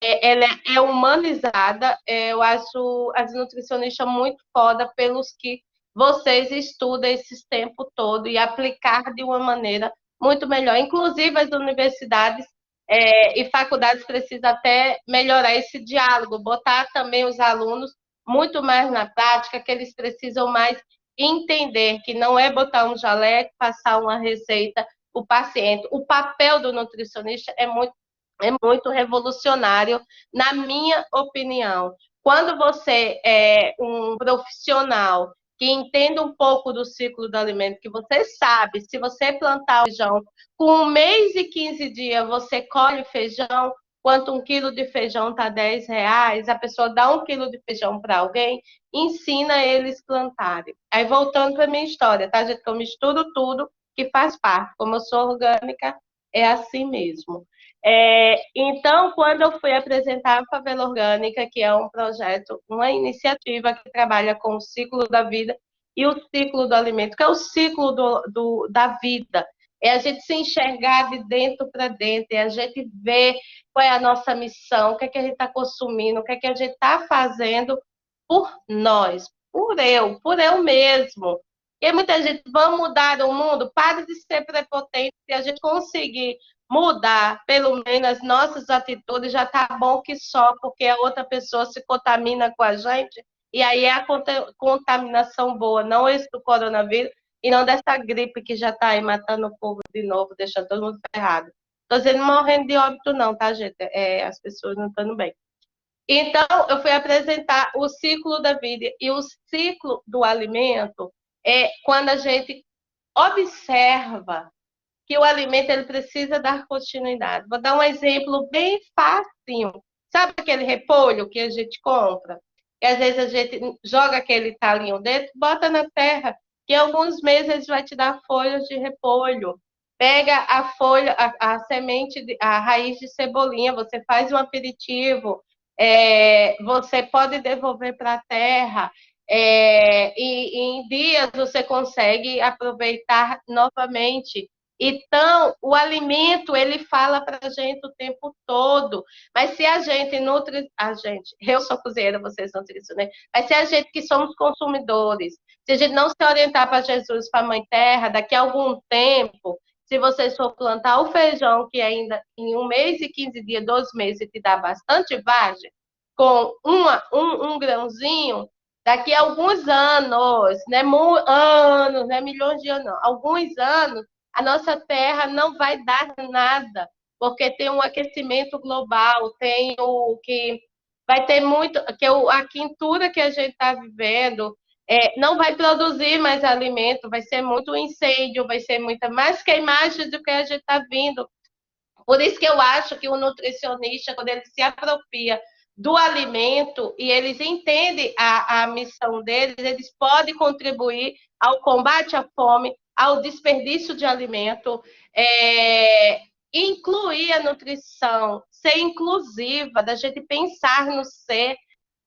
Speaker 3: ela é humanizada. Eu acho as nutricionistas muito foda pelos que vocês estudam esse tempo todo e aplicar de uma maneira muito melhor. Inclusive, as universidades e faculdades precisam até melhorar esse diálogo, botar também os alunos muito mais na prática, que eles precisam mais entender que não é botar um jaleco, passar uma receita para o paciente. O papel do nutricionista é muito revolucionário, na minha opinião. Quando você é um profissional que entende um pouco do ciclo do alimento, que você sabe, se você plantar feijão, com 1 mês e 15 dias você colhe feijão, quanto 1 quilo de feijão está R$ 10, a pessoa dá 1 quilo de feijão para alguém, ensina eles plantarem. Aí voltando para a minha história, tá, gente? Que eu misturo tudo que faz parte. Como eu sou orgânica, é assim mesmo. Então, quando eu fui apresentar a Favela Orgânica, que é um projeto, uma iniciativa que trabalha com o ciclo da vida e o ciclo do alimento, que é o ciclo da vida, é a gente se enxergar de dentro para dentro, é a gente ver qual é a nossa missão, o que é que a gente está consumindo, o que é que a gente está fazendo por nós, por eu mesmo. E muita gente, vamos mudar o mundo? Pare de ser prepotente, se a gente conseguir mudar, pelo menos, as nossas atitudes, já tá bom que só, porque a outra pessoa se contamina com a gente, e aí é a contaminação boa, não esse do coronavírus, e não dessa gripe que já está aí matando o povo de novo, deixando todo mundo ferrado. Estou dizendo morrendo de óbito não, tá, gente? As pessoas não estão bem. Então, eu fui apresentar o ciclo da vida, e o ciclo do alimento é quando a gente observa que o alimento ele precisa dar continuidade. Vou dar um exemplo bem fácil. Sabe aquele repolho que a gente compra? E às vezes a gente joga aquele talinho dentro, bota na terra, que em alguns meses vai te dar folhas de repolho. Pega a folha, a semente, a raiz de cebolinha, você faz um aperitivo, você pode devolver para a terra, e em dias você consegue aproveitar novamente. Então, o alimento, ele fala para a gente o tempo todo. Mas se a gente eu sou cozinheira, vocês nutricionistas, mas se a gente que somos consumidores, se a gente não se orientar para Jesus, para a Mãe Terra, daqui a algum tempo, se vocês for plantar o feijão, que ainda em 1 mês e 15 dias, 12 meses, te dá bastante vagem, com um grãozinho, daqui a alguns anos, anos, não é milhões de anos, não, alguns anos, a nossa Terra não vai dar nada, porque tem um aquecimento global, tem o que vai ter muito, que a quintura que a gente está vivendo, não vai produzir mais alimento, vai ser muito incêndio, vai ser muita mais queimagem do que a gente está vindo. Por isso que eu acho que o nutricionista, quando ele se apropria do alimento e eles entendem a missão deles, eles podem contribuir ao combate à fome, ao desperdício de alimento, incluir a nutrição, ser inclusiva, da gente pensar no ser.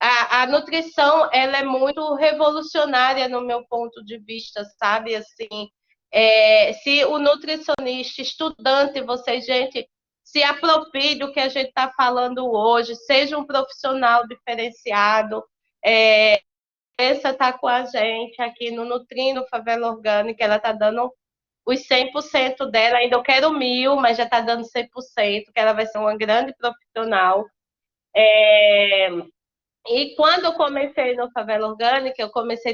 Speaker 3: A nutrição, ela é muito revolucionária no meu ponto de vista, sabe? Assim, se o nutricionista, estudante, vocês, gente, se aproprie do que a gente está falando hoje, seja um profissional diferenciado, essa está com a gente aqui no Nutrindo Favela Orgânica, ela está dando os 100% dela, ainda eu quero 1000, mas já está dando 100%, que ela vai ser uma grande profissional. E quando eu comecei no Favela Orgânica, eu comecei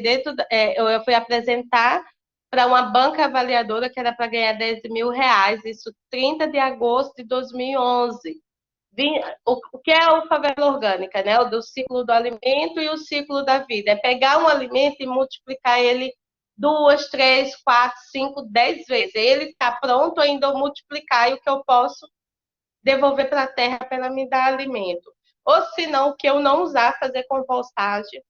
Speaker 3: eu fui apresentar para uma banca avaliadora que era para ganhar 10 mil reais, isso 30 de agosto de 2011. O que é o Favela Orgânica, né? O do ciclo do alimento e o ciclo da vida. É pegar um alimento e multiplicar ele 2, 3, 4, 5, 10 vezes. Ele está pronto ainda eu multiplicar e o que eu posso devolver para a terra para ela me dar alimento. Ou se não, o que eu não usar, fazer compostagem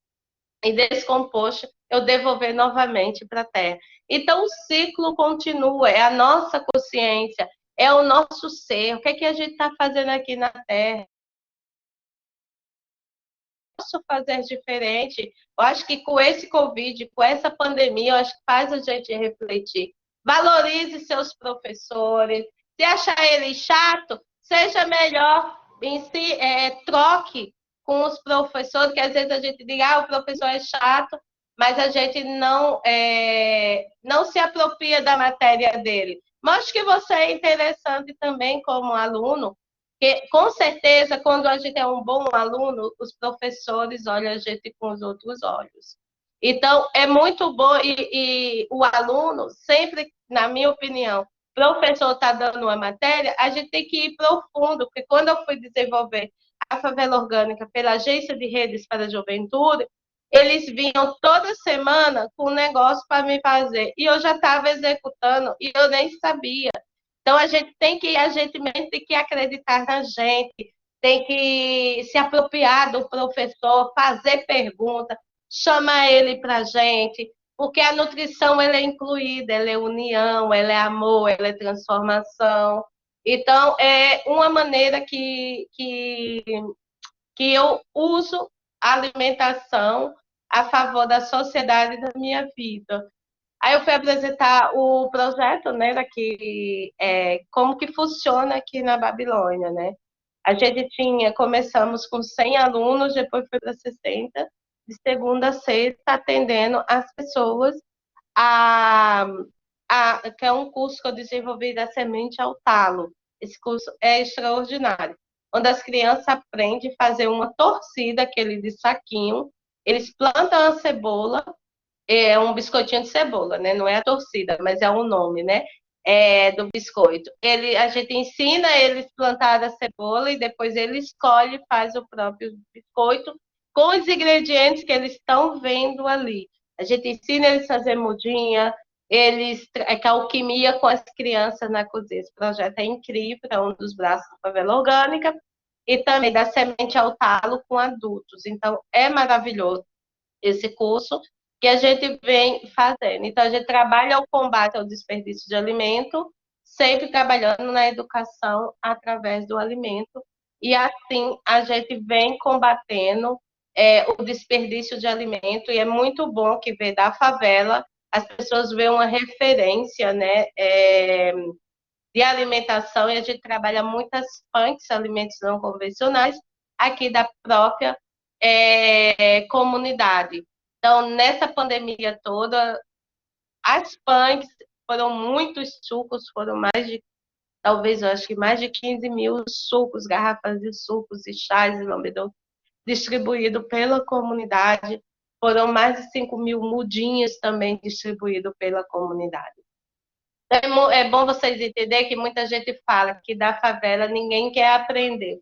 Speaker 3: e descomposto, eu devolver novamente para a terra. Então, o ciclo continua, é a nossa consciência, é o nosso ser. O que é que a gente está fazendo aqui na Terra? Posso fazer diferente? Eu acho que com esse Covid, com essa pandemia, eu acho que faz a gente refletir. Valorize seus professores. Se achar ele chato, seja melhor em si, troque com os professores, que às vezes a gente diz, o professor é chato, mas a gente não se apropria da matéria dele. Mostre que você é interessante também como aluno, porque, com certeza, quando a gente é um bom aluno, os professores olham a gente com os outros olhos. Então, é muito bom, e o aluno, sempre, na minha opinião, o professor está dando uma matéria, a gente tem que ir profundo, porque quando eu fui desenvolver a Favela Orgânica pela Agência de Redes para a Juventude, eles vinham toda semana com um negócio para me fazer, e eu já estava executando, e eu nem sabia. Então, a gente mesmo tem que acreditar na gente, tem que se apropriar do professor, fazer pergunta, chamar ele para a gente, porque a nutrição ela é incluída, ela é união, ela é amor, ela é transformação. Então, é uma maneira que eu uso a alimentação a favor da sociedade e da minha vida. Aí eu fui apresentar o projeto, né, como que funciona aqui na Babilônia, né? A gente começamos com 100 alunos, depois foi para 60, de segunda a sexta, atendendo as pessoas, que é um curso que eu desenvolvi da semente ao talo. Esse curso é extraordinário, onde as crianças aprendem a fazer uma torcida, aquele de saquinho, eles plantam a cebola, um biscoitinho de cebola, né? Não é a torcida, mas é o nome, né? Do biscoito. A gente ensina eles a plantar a cebola e depois ele escolhe e faz o próprio biscoito com os ingredientes que eles estão vendo ali. A gente ensina eles a fazer mudinha, que alquimia com as crianças na cozinha. Esse projeto é incrível, é um dos braços da Favela Orgânica, e também da semente ao talo com adultos. Então, é maravilhoso esse curso que a gente vem fazendo. Então, a gente trabalha o combate ao desperdício de alimento, sempre trabalhando na educação através do alimento, e assim a gente vem combatendo o desperdício de alimento, e é muito bom que veio da favela as pessoas veem uma referência, né, de alimentação, e a gente trabalha muitas punks, alimentos não convencionais, aqui da própria comunidade. Então, nessa pandemia toda, as punks foram muitos sucos, foram mais de, talvez, eu acho que mais de 15 mil sucos, garrafas de sucos e chás e lambedou distribuído pela comunidade. Foram mais de 5 mil mudinhas também distribuído pela comunidade. É bom vocês entenderem que muita gente fala que da favela ninguém quer aprender.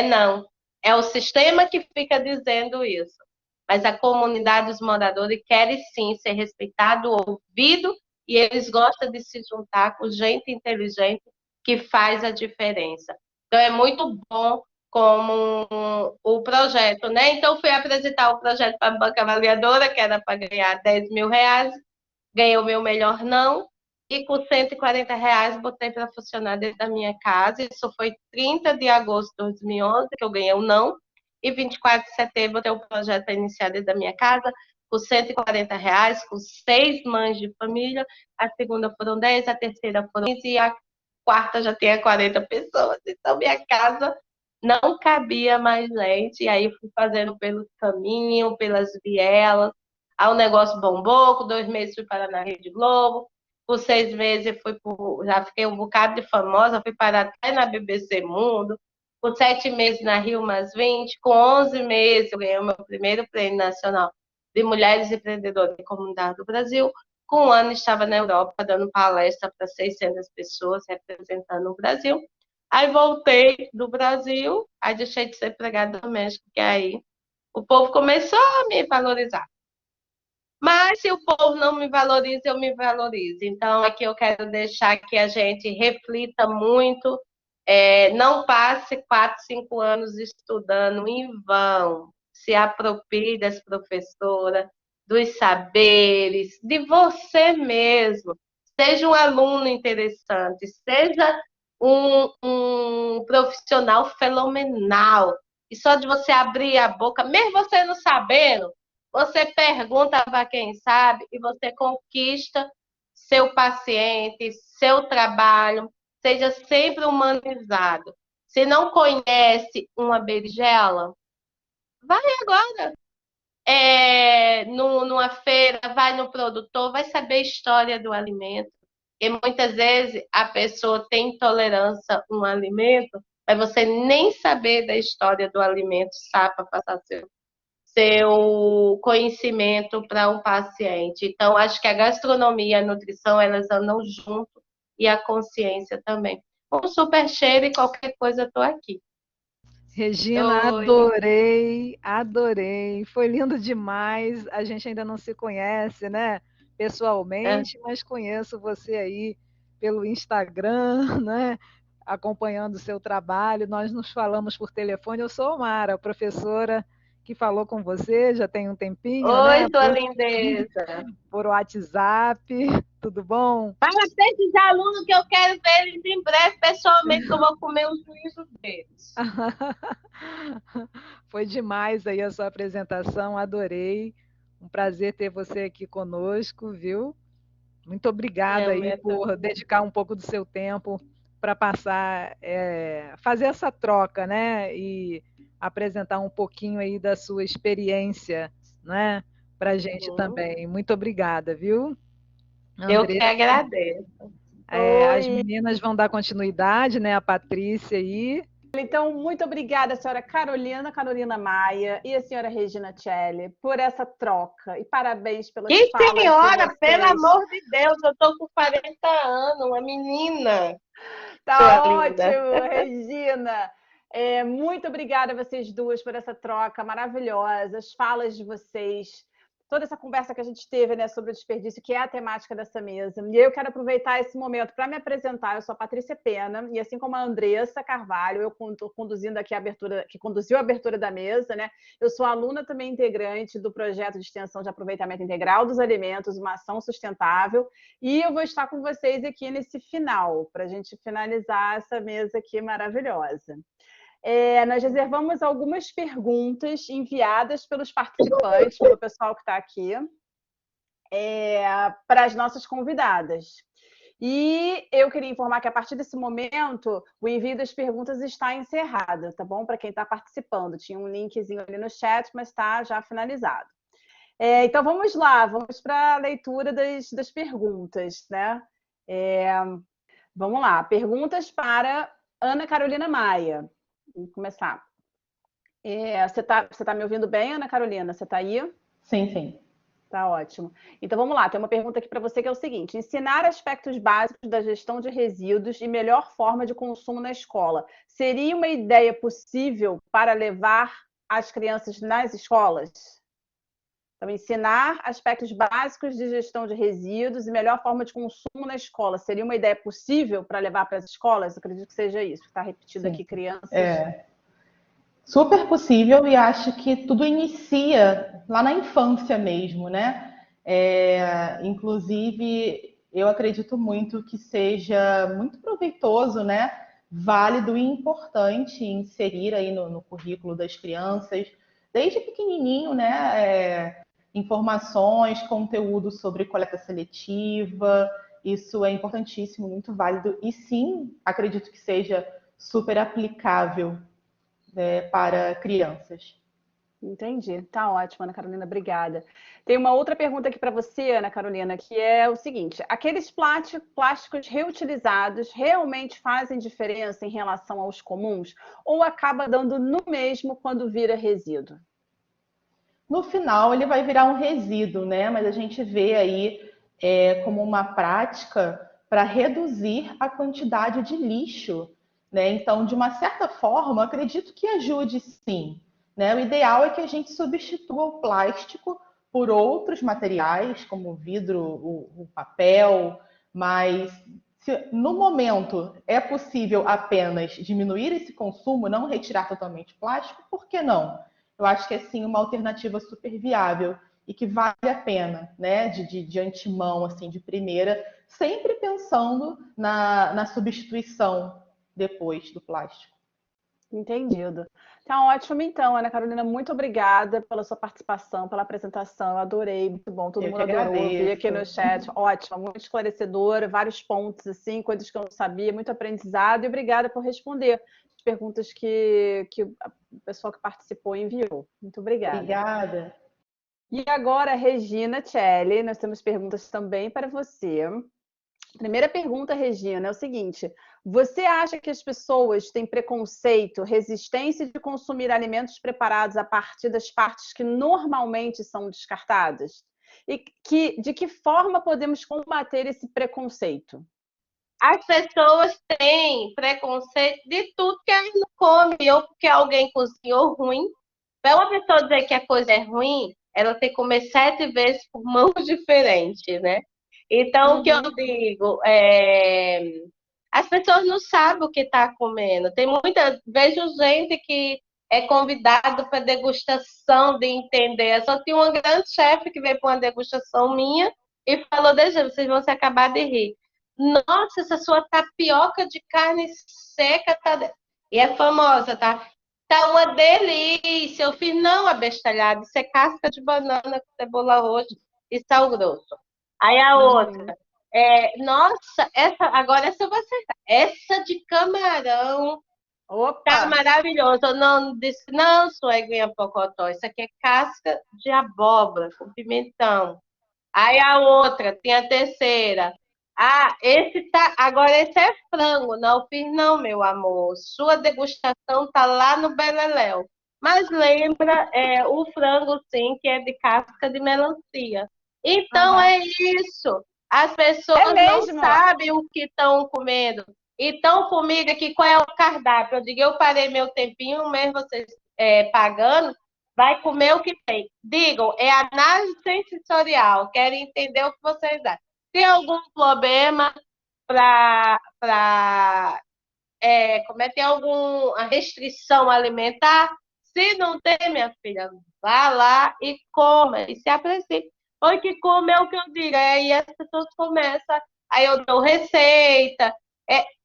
Speaker 3: Não. É o sistema que fica dizendo isso. Mas a comunidade, os moradores, querem sim ser respeitado, ouvido, e eles gostam de se juntar com gente inteligente que faz a diferença. Então, é muito bom como o projeto, né? Então, fui apresentar o projeto para a banca avaliadora, que era para ganhar R$ 10.000, ganhei o meu melhor não, e com R$ 140 botei para funcionar dentro da minha casa. Isso foi 30 de agosto de 2011, que eu ganhei o não, e 24 de setembro eu tenho um projeto para iniciar dentro da minha casa, com R$ 140, com 6 mães de família. A segunda foram 10, a terceira foram 15, e a quarta já tinha 40 pessoas. Então, minha casa não cabia mais gente, e aí fui fazendo pelo caminho, pelas vielas. Aí o negócio bombou, com 2 meses fui parar na Rede Globo, por 6 meses já fiquei um bocado de famosa, fui parar até na BBC Mundo, por 7 meses na Rio Mais 20, com 11 meses eu ganhei o meu primeiro prêmio nacional de mulheres empreendedoras de comunidade do Brasil. Com 1 ano estava na Europa dando palestra para 600 pessoas representando o Brasil. Aí voltei do Brasil, aí deixei de ser empregada doméstica, porque aí o povo começou a me valorizar. Mas se o povo não me valoriza, eu me valorizo. Então, aqui eu quero deixar que a gente reflita muito, não passe 4, 5 anos estudando em vão. Se aproprie das professoras, dos saberes, de você mesmo. Seja um aluno interessante, seja um profissional fenomenal. E só de você abrir a boca, mesmo você não sabendo, você pergunta para quem sabe e você conquista seu paciente, seu trabalho, seja sempre humanizado. Se não conhece uma berinjela, vai agora numa feira, vai no produtor, vai saber a história do alimento. E muitas vezes a pessoa tem intolerância a um alimento, mas você nem saber da história do alimento, sabe, para passar seu conhecimento para um paciente. Então, acho que a gastronomia e a nutrição, elas andam junto, e a consciência também. Um super cheiro, e qualquer coisa, estou aqui.
Speaker 4: Regina,
Speaker 3: Oi.
Speaker 4: adorei, adorei. Foi lindo demais. A gente ainda não se conhece, né, pessoalmente, mas conheço você aí pelo Instagram, né, acompanhando o seu trabalho. Nós nos falamos por telefone. Eu sou Mara, professora que falou com você já tem um tempinho, né,
Speaker 3: Oi, sua lindeza.
Speaker 4: por WhatsApp. Tudo bom?
Speaker 3: Fala para esses alunos que eu quero ver eles em breve pessoalmente, que eu vou comer o juízo deles.
Speaker 4: Foi demais aí a sua apresentação, adorei. Um prazer ter você aqui conosco, viu? Muito obrigada aí por dedicar um pouco do seu tempo para passar, fazer essa troca, né? E apresentar um pouquinho aí da sua experiência, né? Para a gente também. Muito obrigada, viu?
Speaker 3: Eu que
Speaker 4: Andressa,
Speaker 3: agradeço.
Speaker 4: as meninas vão dar continuidade, né? A Patrícia aí.
Speaker 2: Então, muito obrigada, senhora Carolina Maia e a senhora Regina Celli, por essa troca. E parabéns pelas falas de
Speaker 3: senhora,
Speaker 2: vocês.
Speaker 3: pelo amor de Deus, eu estou com 40 anos, uma menina.
Speaker 2: Tá ótimo, Regina. Muito obrigada a vocês duas por essa troca maravilhosa, as falas de vocês, toda essa conversa que a gente teve, né, sobre o desperdício, que é a temática dessa mesa. E eu quero aproveitar esse momento para me apresentar. Eu sou a Patrícia Pena, e assim como a Andressa Carvalho, eu estou conduzindo aqui a abertura, que conduziu a abertura da mesa, né? Eu sou aluna também integrante do projeto de extensão de aproveitamento integral dos alimentos, uma ação sustentável, e eu vou estar com vocês aqui nesse final, para a gente finalizar essa mesa aqui maravilhosa. Nós reservamos algumas perguntas enviadas pelos participantes, pelo pessoal que está aqui.
Speaker 5: para as nossas convidadas. E eu queria informar que, a partir desse momento, o envio das perguntas está encerrado, tá bom? Para quem está participando. Tinha um linkzinho ali no chat, mas está já finalizado. Então, vamos lá, vamos para a leitura das perguntas, né? Vamos lá, perguntas para Ana Carolina Maia. Vamos começar. Você tá me ouvindo bem, Ana Carolina? Você está aí?
Speaker 2: Sim, sim.
Speaker 5: Tá ótimo. Então vamos lá, tem uma pergunta aqui para você que é o seguinte: ensinar aspectos básicos da gestão de resíduos e melhor forma de consumo na escola. Seria uma ideia possível para levar as crianças nas escolas? Então, ensinar aspectos básicos de gestão de resíduos e melhor forma de consumo na escola. Seria uma ideia possível para levar para as escolas? Eu acredito que seja isso. Está repetido aqui, crianças.
Speaker 2: Super possível, e acho que tudo inicia lá na infância mesmo, né? Inclusive, eu acredito muito que seja muito proveitoso, né? Válido e importante inserir aí no currículo das crianças, desde pequenininho, né? Informações, conteúdo sobre coleta seletiva. Isso é importantíssimo, muito válido, e sim, acredito que seja super aplicável para crianças.
Speaker 5: Entendi. Tá ótimo, Ana Carolina, obrigada. Tem uma outra pergunta aqui para você, Ana Carolina, que é o seguinte: aqueles plásticos reutilizados realmente fazem diferença em relação aos comuns ou acaba dando no mesmo quando vira resíduo?
Speaker 2: No final, ele vai virar um resíduo, né? Mas a gente vê aí como uma prática para reduzir a quantidade de lixo, né? Então, de uma certa forma, acredito que ajude sim, né? O ideal é que a gente substitua o plástico por outros materiais, como o vidro, o papel, mas se no momento é possível apenas diminuir esse consumo, não retirar totalmente o plástico, por que não? Eu acho que é sim uma alternativa super viável e que vale a pena, né? De antemão, assim, de primeira, sempre pensando na substituição depois do plástico.
Speaker 5: Entendido. Tá ótimo, então, Ana Carolina, muito obrigada pela sua participação, pela apresentação. Eu adorei, muito bom, todo
Speaker 2: Eu
Speaker 5: mundo
Speaker 2: que
Speaker 5: adorou. Eu vi aqui no
Speaker 2: agradeço.
Speaker 5: chat, ótima, muito esclarecedora, vários pontos, assim, coisas que eu não sabia, muito aprendizado, e obrigada por responder as perguntas que o pessoal que participou enviou. Muito obrigada.
Speaker 2: Obrigada.
Speaker 5: E agora, Regina Celli, nós temos perguntas também para você. Primeira pergunta, Regina, é o seguinte: você acha que as pessoas têm preconceito, resistência de consumir alimentos preparados a partir das partes que normalmente são descartadas? E de que forma podemos combater esse preconceito?
Speaker 3: As pessoas têm preconceito de tudo que elas não comem, ou porque alguém cozinhou ruim. Para uma pessoa dizer que a coisa é ruim, ela tem que comer 7 vezes por mãos diferentes, né? Então, o que eu digo as pessoas não sabem o que está comendo. Vejo gente que é convidado para degustação de entender. Só tinha uma grande chefe que veio para uma degustação minha e falou: deixa, vocês vão se acabar de rir. Nossa, essa sua tapioca de carne seca tá. E é famosa, tá? Tá uma delícia. Eu fiz não abestalhado, isso é casca de banana com cebola roxa e sal grosso. Aí a outra, nossa, essa eu vou acertar. Essa de camarão tá
Speaker 5: Opa!
Speaker 3: maravilhosa. Eu não disse, não, sueguinha pocotó, isso aqui é casca de abóbora com pimentão. Aí a outra, tem a terceira. Ah, agora esse é frango. Não fiz não, meu amor. Sua degustação tá lá no Beleléu. Mas lembra, o frango sim, que é de casca de melancia. Então é isso. As pessoas não
Speaker 5: mesmo?
Speaker 3: sabem o que estão comendo. Então, comigo aqui, qual é o cardápio? Eu digo, eu parei meu tempinho, mesmo vocês pagando, vai comer o que tem. Digam, é análise sensorial. Quero entender o que vocês acham. Tem algum problema tem alguma restrição alimentar? Se não tem, minha filha, vá lá e coma e se aprecie. Foi que come é o que eu digo. Aí as pessoas começam, aí eu dou receita.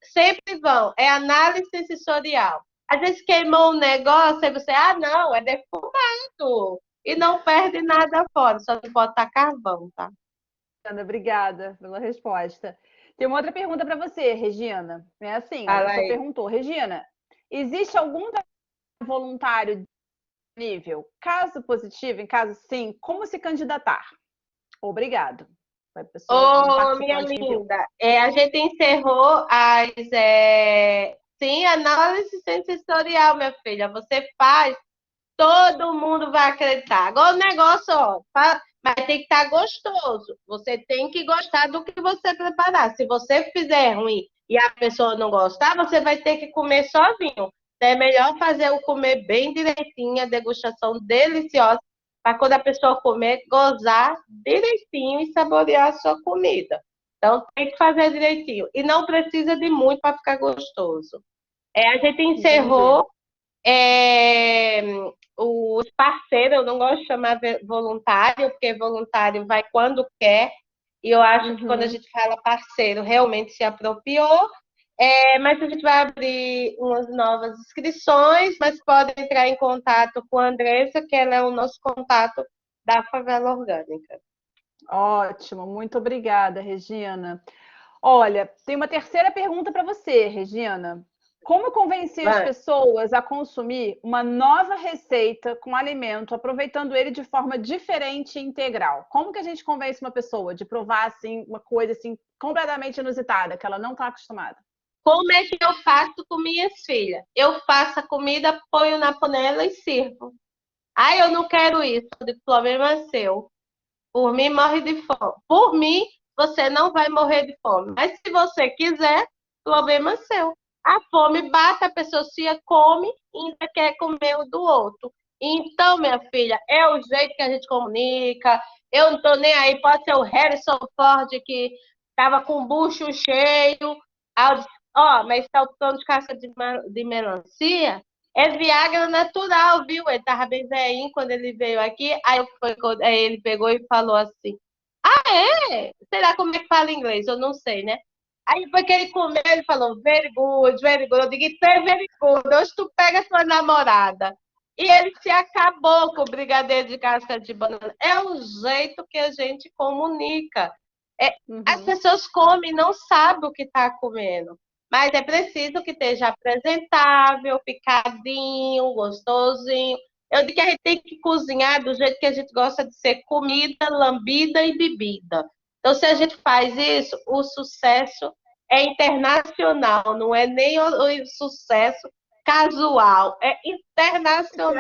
Speaker 3: Sempre vão, é análise sensorial. Às vezes queimou um negócio, aí você, não, é defumado. E não perde nada fora, só não pode estar carvão, tá?
Speaker 5: Obrigada pela resposta. Tem uma outra pergunta para você, Regina. É assim, a
Speaker 3: Fala
Speaker 5: pessoa
Speaker 3: aí.
Speaker 5: perguntou, Regina, existe algum trabalho voluntário disponível? Caso positivo, em caso sim, como se candidatar? Obrigado. Foi a pessoa, um
Speaker 3: Ô, minha
Speaker 5: participante que enviou.
Speaker 3: linda, a gente encerrou sim, análise sensorial, minha filha. Você faz, todo mundo vai acreditar. Agora o negócio, ó, mas tem que estar gostoso. Você tem que gostar do que você preparar. Se você fizer ruim e a pessoa não gostar, você vai ter que comer sozinho. Então, é melhor fazer o comer bem direitinho, a degustação deliciosa, para quando a pessoa comer, gozar direitinho e saborear a sua comida. Então, tem que fazer direitinho. E não precisa de muito para ficar gostoso. A gente
Speaker 5: Entendi.
Speaker 3: encerrou é, os parceiros, eu não gosto de chamar voluntário, porque voluntário vai quando quer, e eu acho que quando a gente fala parceiro, realmente se apropriou. Mas a gente vai abrir umas novas inscrições, mas pode entrar em contato com a Andressa, que ela é o nosso contato da Favela Orgânica.
Speaker 5: Ótimo, muito obrigada, Regina. Olha, tem uma terceira pergunta para você, Regina. Como convencer as pessoas a consumir uma nova receita com alimento, aproveitando ele de forma diferente e integral? Como que a gente convence uma pessoa de provar assim uma coisa assim completamente inusitada, que ela não está acostumada?
Speaker 3: Como é que eu faço com minhas filhas? Eu faço a comida, ponho na panela e sirvo. Eu não quero isso. O problema é seu. Por mim, morre de fome. Por mim, você não vai morrer de fome. Mas se você quiser, problema é seu. A fome bate, a pessoa se come e ainda quer comer o do outro. Então, minha filha, é o jeito que a gente comunica. Eu não tô nem aí. Pode ser o Harrison Ford que estava com o bucho cheio. Mas está optando de casca de melancia. É Viagra natural, viu? Ele tava bem velhinho quando ele veio aqui. Aí ele pegou e falou assim: Será como é que fala inglês? Eu não sei, né? Aí foi que ele comeu, ele falou: very good, very good. Eu digo: It's very good. Hoje tu pega tua namorada. E ele se acabou com o brigadeiro de casca de banana. É o jeito que a gente comunica. As pessoas comem e não sabem o que está comendo. Mas é preciso que esteja apresentável, picadinho, gostosinho. Eu digo que a gente tem que cozinhar do jeito que a gente gosta de ser comida, lambida e bebida. Então, se a gente faz isso, o sucesso é internacional, não é nem o sucesso casual, é internacional.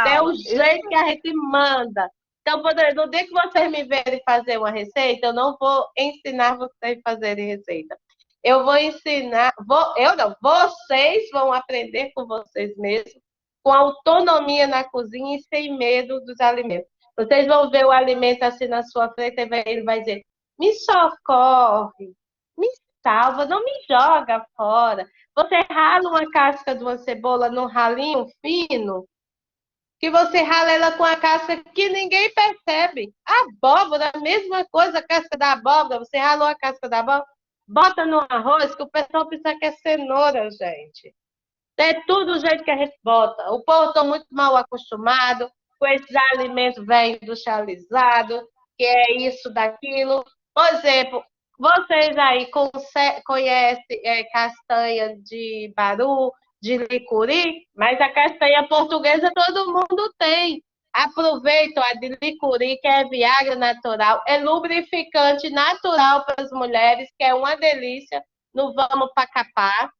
Speaker 3: É o
Speaker 5: Internacional.
Speaker 3: jeito que a gente manda. Então, no dia que vocês me verem fazer uma receita, eu não vou ensinar vocês a fazerem receita. Eu vou ensinar, eu não, vocês vão aprender com vocês mesmos, com autonomia na cozinha e sem medo dos alimentos. Vocês vão ver o alimento assim na sua frente e ele vai dizer: me socorre, me salva, não me joga fora. Você rala uma casca de uma cebola num ralinho fino, que você rala ela com a casca que ninguém percebe. A abóbora, a mesma coisa, a casca da abóbora, você ralou a casca da abóbora, bota no arroz, que o pessoal pensa que é cenoura, gente. É tudo o jeito que a gente bota. O povo está muito mal acostumado com esses alimentos velhos industrializados, que é isso, daquilo. Por exemplo, vocês aí conhecem castanha de baru, de licuri, mas a castanha portuguesa todo mundo tem. Aproveita a de licuri, que é Viagra natural, é lubrificante natural para as mulheres, que é uma delícia. Não vamos para capar.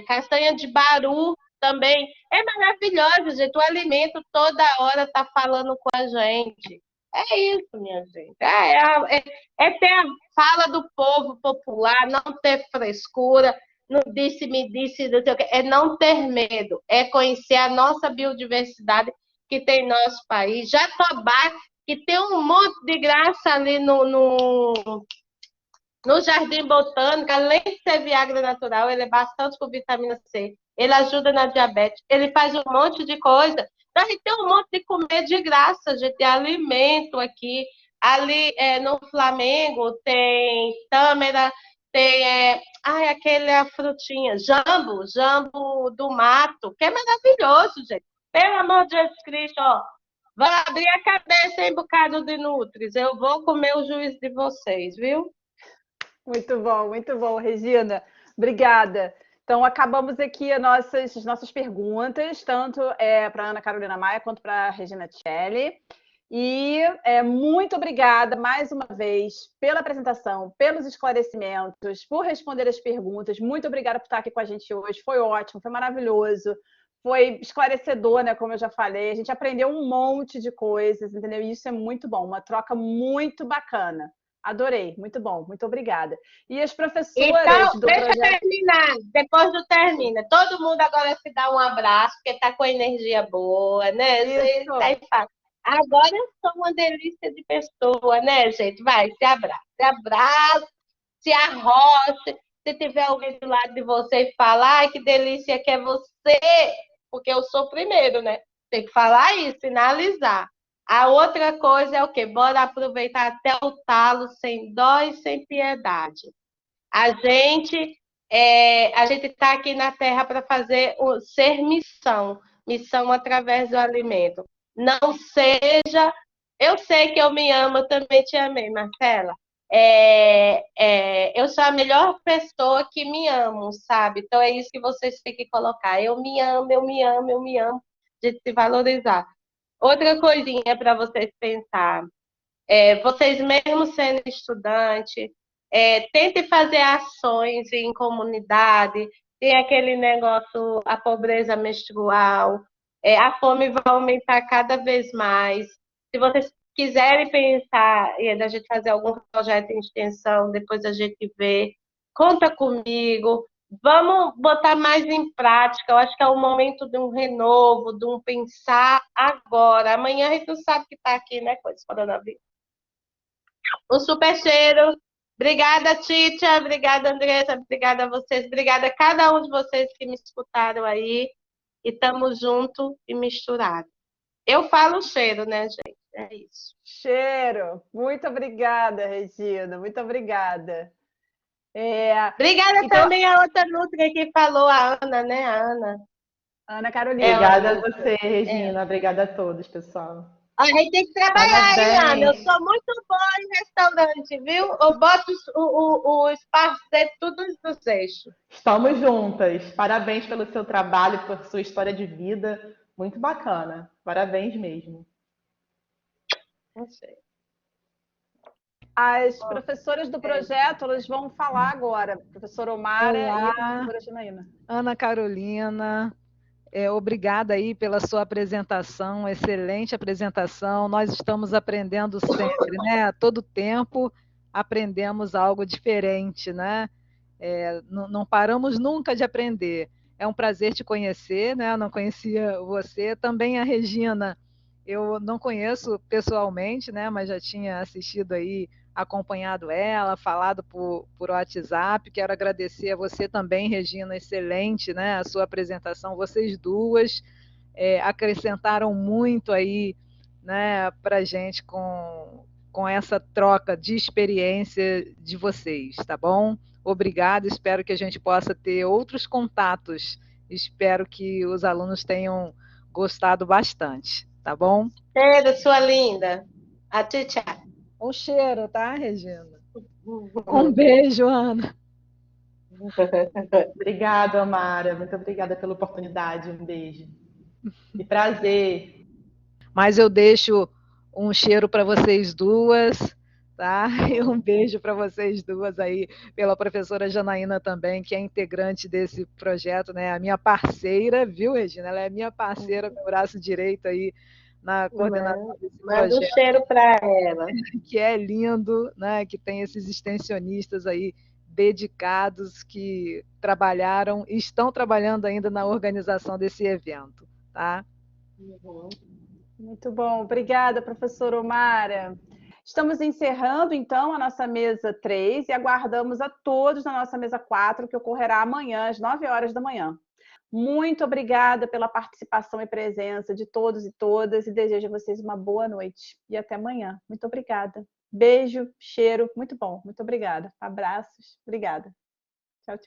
Speaker 3: Castanha de baru também é maravilhosa, gente. O alimento toda hora está falando com a gente. É isso, minha gente. Ter a fala do povo popular, não ter frescura, não disse, me disse, não sei o quê. É não ter medo, é conhecer a nossa biodiversidade que tem no nosso país. Jatobá, que tem um monte de graça ali no Jardim Botânico, além de ser Viagra natural, ele é bastante com vitamina C. Ele ajuda na diabetes. Ele faz um monte de coisa. Então, a gente tem um monte de comer de graça, a gente tem alimento aqui. Ali no Flamengo tem tâmara, tem aquela frutinha, jambo do mato, que é maravilhoso, gente. Pelo amor de Jesus Cristo, ó. Vou abrir a cabeça, hein, bocado de Nutris. Eu vou comer o juízo de vocês, viu?
Speaker 5: Muito bom, Regina. Obrigada. Então, acabamos aqui as nossas perguntas, tanto para a Ana Carolina Maia quanto para a Regina Celli. E muito obrigada mais uma vez pela apresentação, pelos esclarecimentos, por responder as perguntas. Muito obrigada por estar aqui com a gente hoje. Foi ótimo, foi maravilhoso, foi esclarecedor, né? Como eu já falei. A gente aprendeu um monte de coisas, entendeu? E isso é muito bom, uma troca muito bacana. Adorei, muito bom, muito obrigada. E as professoras
Speaker 3: Então,
Speaker 5: do
Speaker 3: deixa eu
Speaker 5: projeto.
Speaker 3: terminar. Depois do termina. Todo mundo agora se dá um abraço, porque tá com energia boa, né?
Speaker 5: Isso.
Speaker 3: Aí fala, agora eu sou uma delícia de pessoa, né, gente? Vai, se abraça, se arrocha. Se tiver alguém do lado de você e falar, ai, que delícia que é você, porque eu sou o primeiro, né? Tem que falar isso, sinalizar. A outra coisa é o quê? Bora aproveitar até o talo, sem dó e sem piedade. A gente está aqui na Terra para fazer ser missão através do alimento. Não seja. Eu sei que eu me amo, eu também te amei, Marcela. Eu sou a melhor pessoa que me amo, sabe? Então é isso que vocês têm que colocar. Eu me amo, eu me amo, eu me amo, de se valorizar. Outra coisinha para vocês pensar. Vocês mesmo sendo estudante, tente fazer ações em comunidade, tem aquele negócio, a pobreza menstrual, a fome vai aumentar cada vez mais. Se vocês quiserem pensar da gente fazer algum projeto em extensão, depois a gente vê, conta comigo. Vamos botar mais em prática. Eu acho que é o momento de um renovo, de um pensar agora. Amanhã a gente não sabe que está aqui, né, com esse coronavírus. Um super cheiro. Obrigada, Títia. Obrigada, Andressa. Obrigada a vocês. Obrigada a cada um de vocês que me escutaram aí. E estamos junto e misturado. Eu falo cheiro, né, gente? É isso.
Speaker 5: Cheiro. Muito obrigada, Regina. Muito obrigada.
Speaker 3: Obrigada
Speaker 5: Então,
Speaker 3: também a outra Nutri que falou, a Ana, né? A Ana.
Speaker 5: Ana Carolina.
Speaker 2: Obrigada a você, Regina. Obrigada a todos, pessoal.
Speaker 3: A gente tem que trabalhar, hein, Ana? Eu sou muito boa em restaurante, viu? Eu boto o espaço dentro tudo nos eixos.
Speaker 2: Estamos juntas. Parabéns pelo seu trabalho, por sua história de vida. Muito bacana. Parabéns mesmo.
Speaker 3: Não sei.
Speaker 5: As professoras do projeto, elas vão falar agora. Professora Omara e a professora Janaína.
Speaker 4: Ana Carolina, obrigada aí pela sua apresentação, excelente apresentação. Nós estamos aprendendo sempre, né? A todo tempo aprendemos algo diferente, né? Não paramos nunca de aprender. É um prazer te conhecer, né? Eu não conhecia você. Também a Regina, eu não conheço pessoalmente, né? Mas já tinha assistido aí, acompanhado ela, falado por WhatsApp. Quero agradecer a você também, Regina, excelente, né? A sua apresentação. Vocês duas acrescentaram muito aí, né? Para gente com essa troca de experiência de vocês, tá bom? Obrigada, espero que a gente possa ter outros contatos. Espero que os alunos tenham gostado bastante, tá bom?
Speaker 3: Cheiro, sua linda. A Títia.
Speaker 4: Um cheiro, tá, Regina? Um beijo, Ana.
Speaker 2: Obrigada, Amara. Muito obrigada pela oportunidade. Um beijo. Que prazer.
Speaker 4: Mas eu deixo um cheiro para vocês duas, tá? E um beijo para vocês duas aí, pela professora Janaína também, que é integrante desse projeto, né? A minha parceira, viu, Regina? Ela é minha parceira, meu braço direito aí na coordenação desse projeto.
Speaker 3: Manda um cheiro para ela.
Speaker 4: Que é lindo, né? Que tem esses extensionistas aí dedicados que trabalharam e estão trabalhando ainda na organização desse evento, tá?
Speaker 5: Muito bom. Obrigada, professora Omara. Estamos encerrando, então, a nossa mesa 3 e aguardamos a todos na nossa mesa 4, que ocorrerá amanhã, às 9 horas da manhã. Muito obrigada pela participação e presença de todos e todas e desejo a vocês uma boa noite e até amanhã. Muito obrigada. Beijo, cheiro, muito bom. Muito obrigada. Abraços. Obrigada.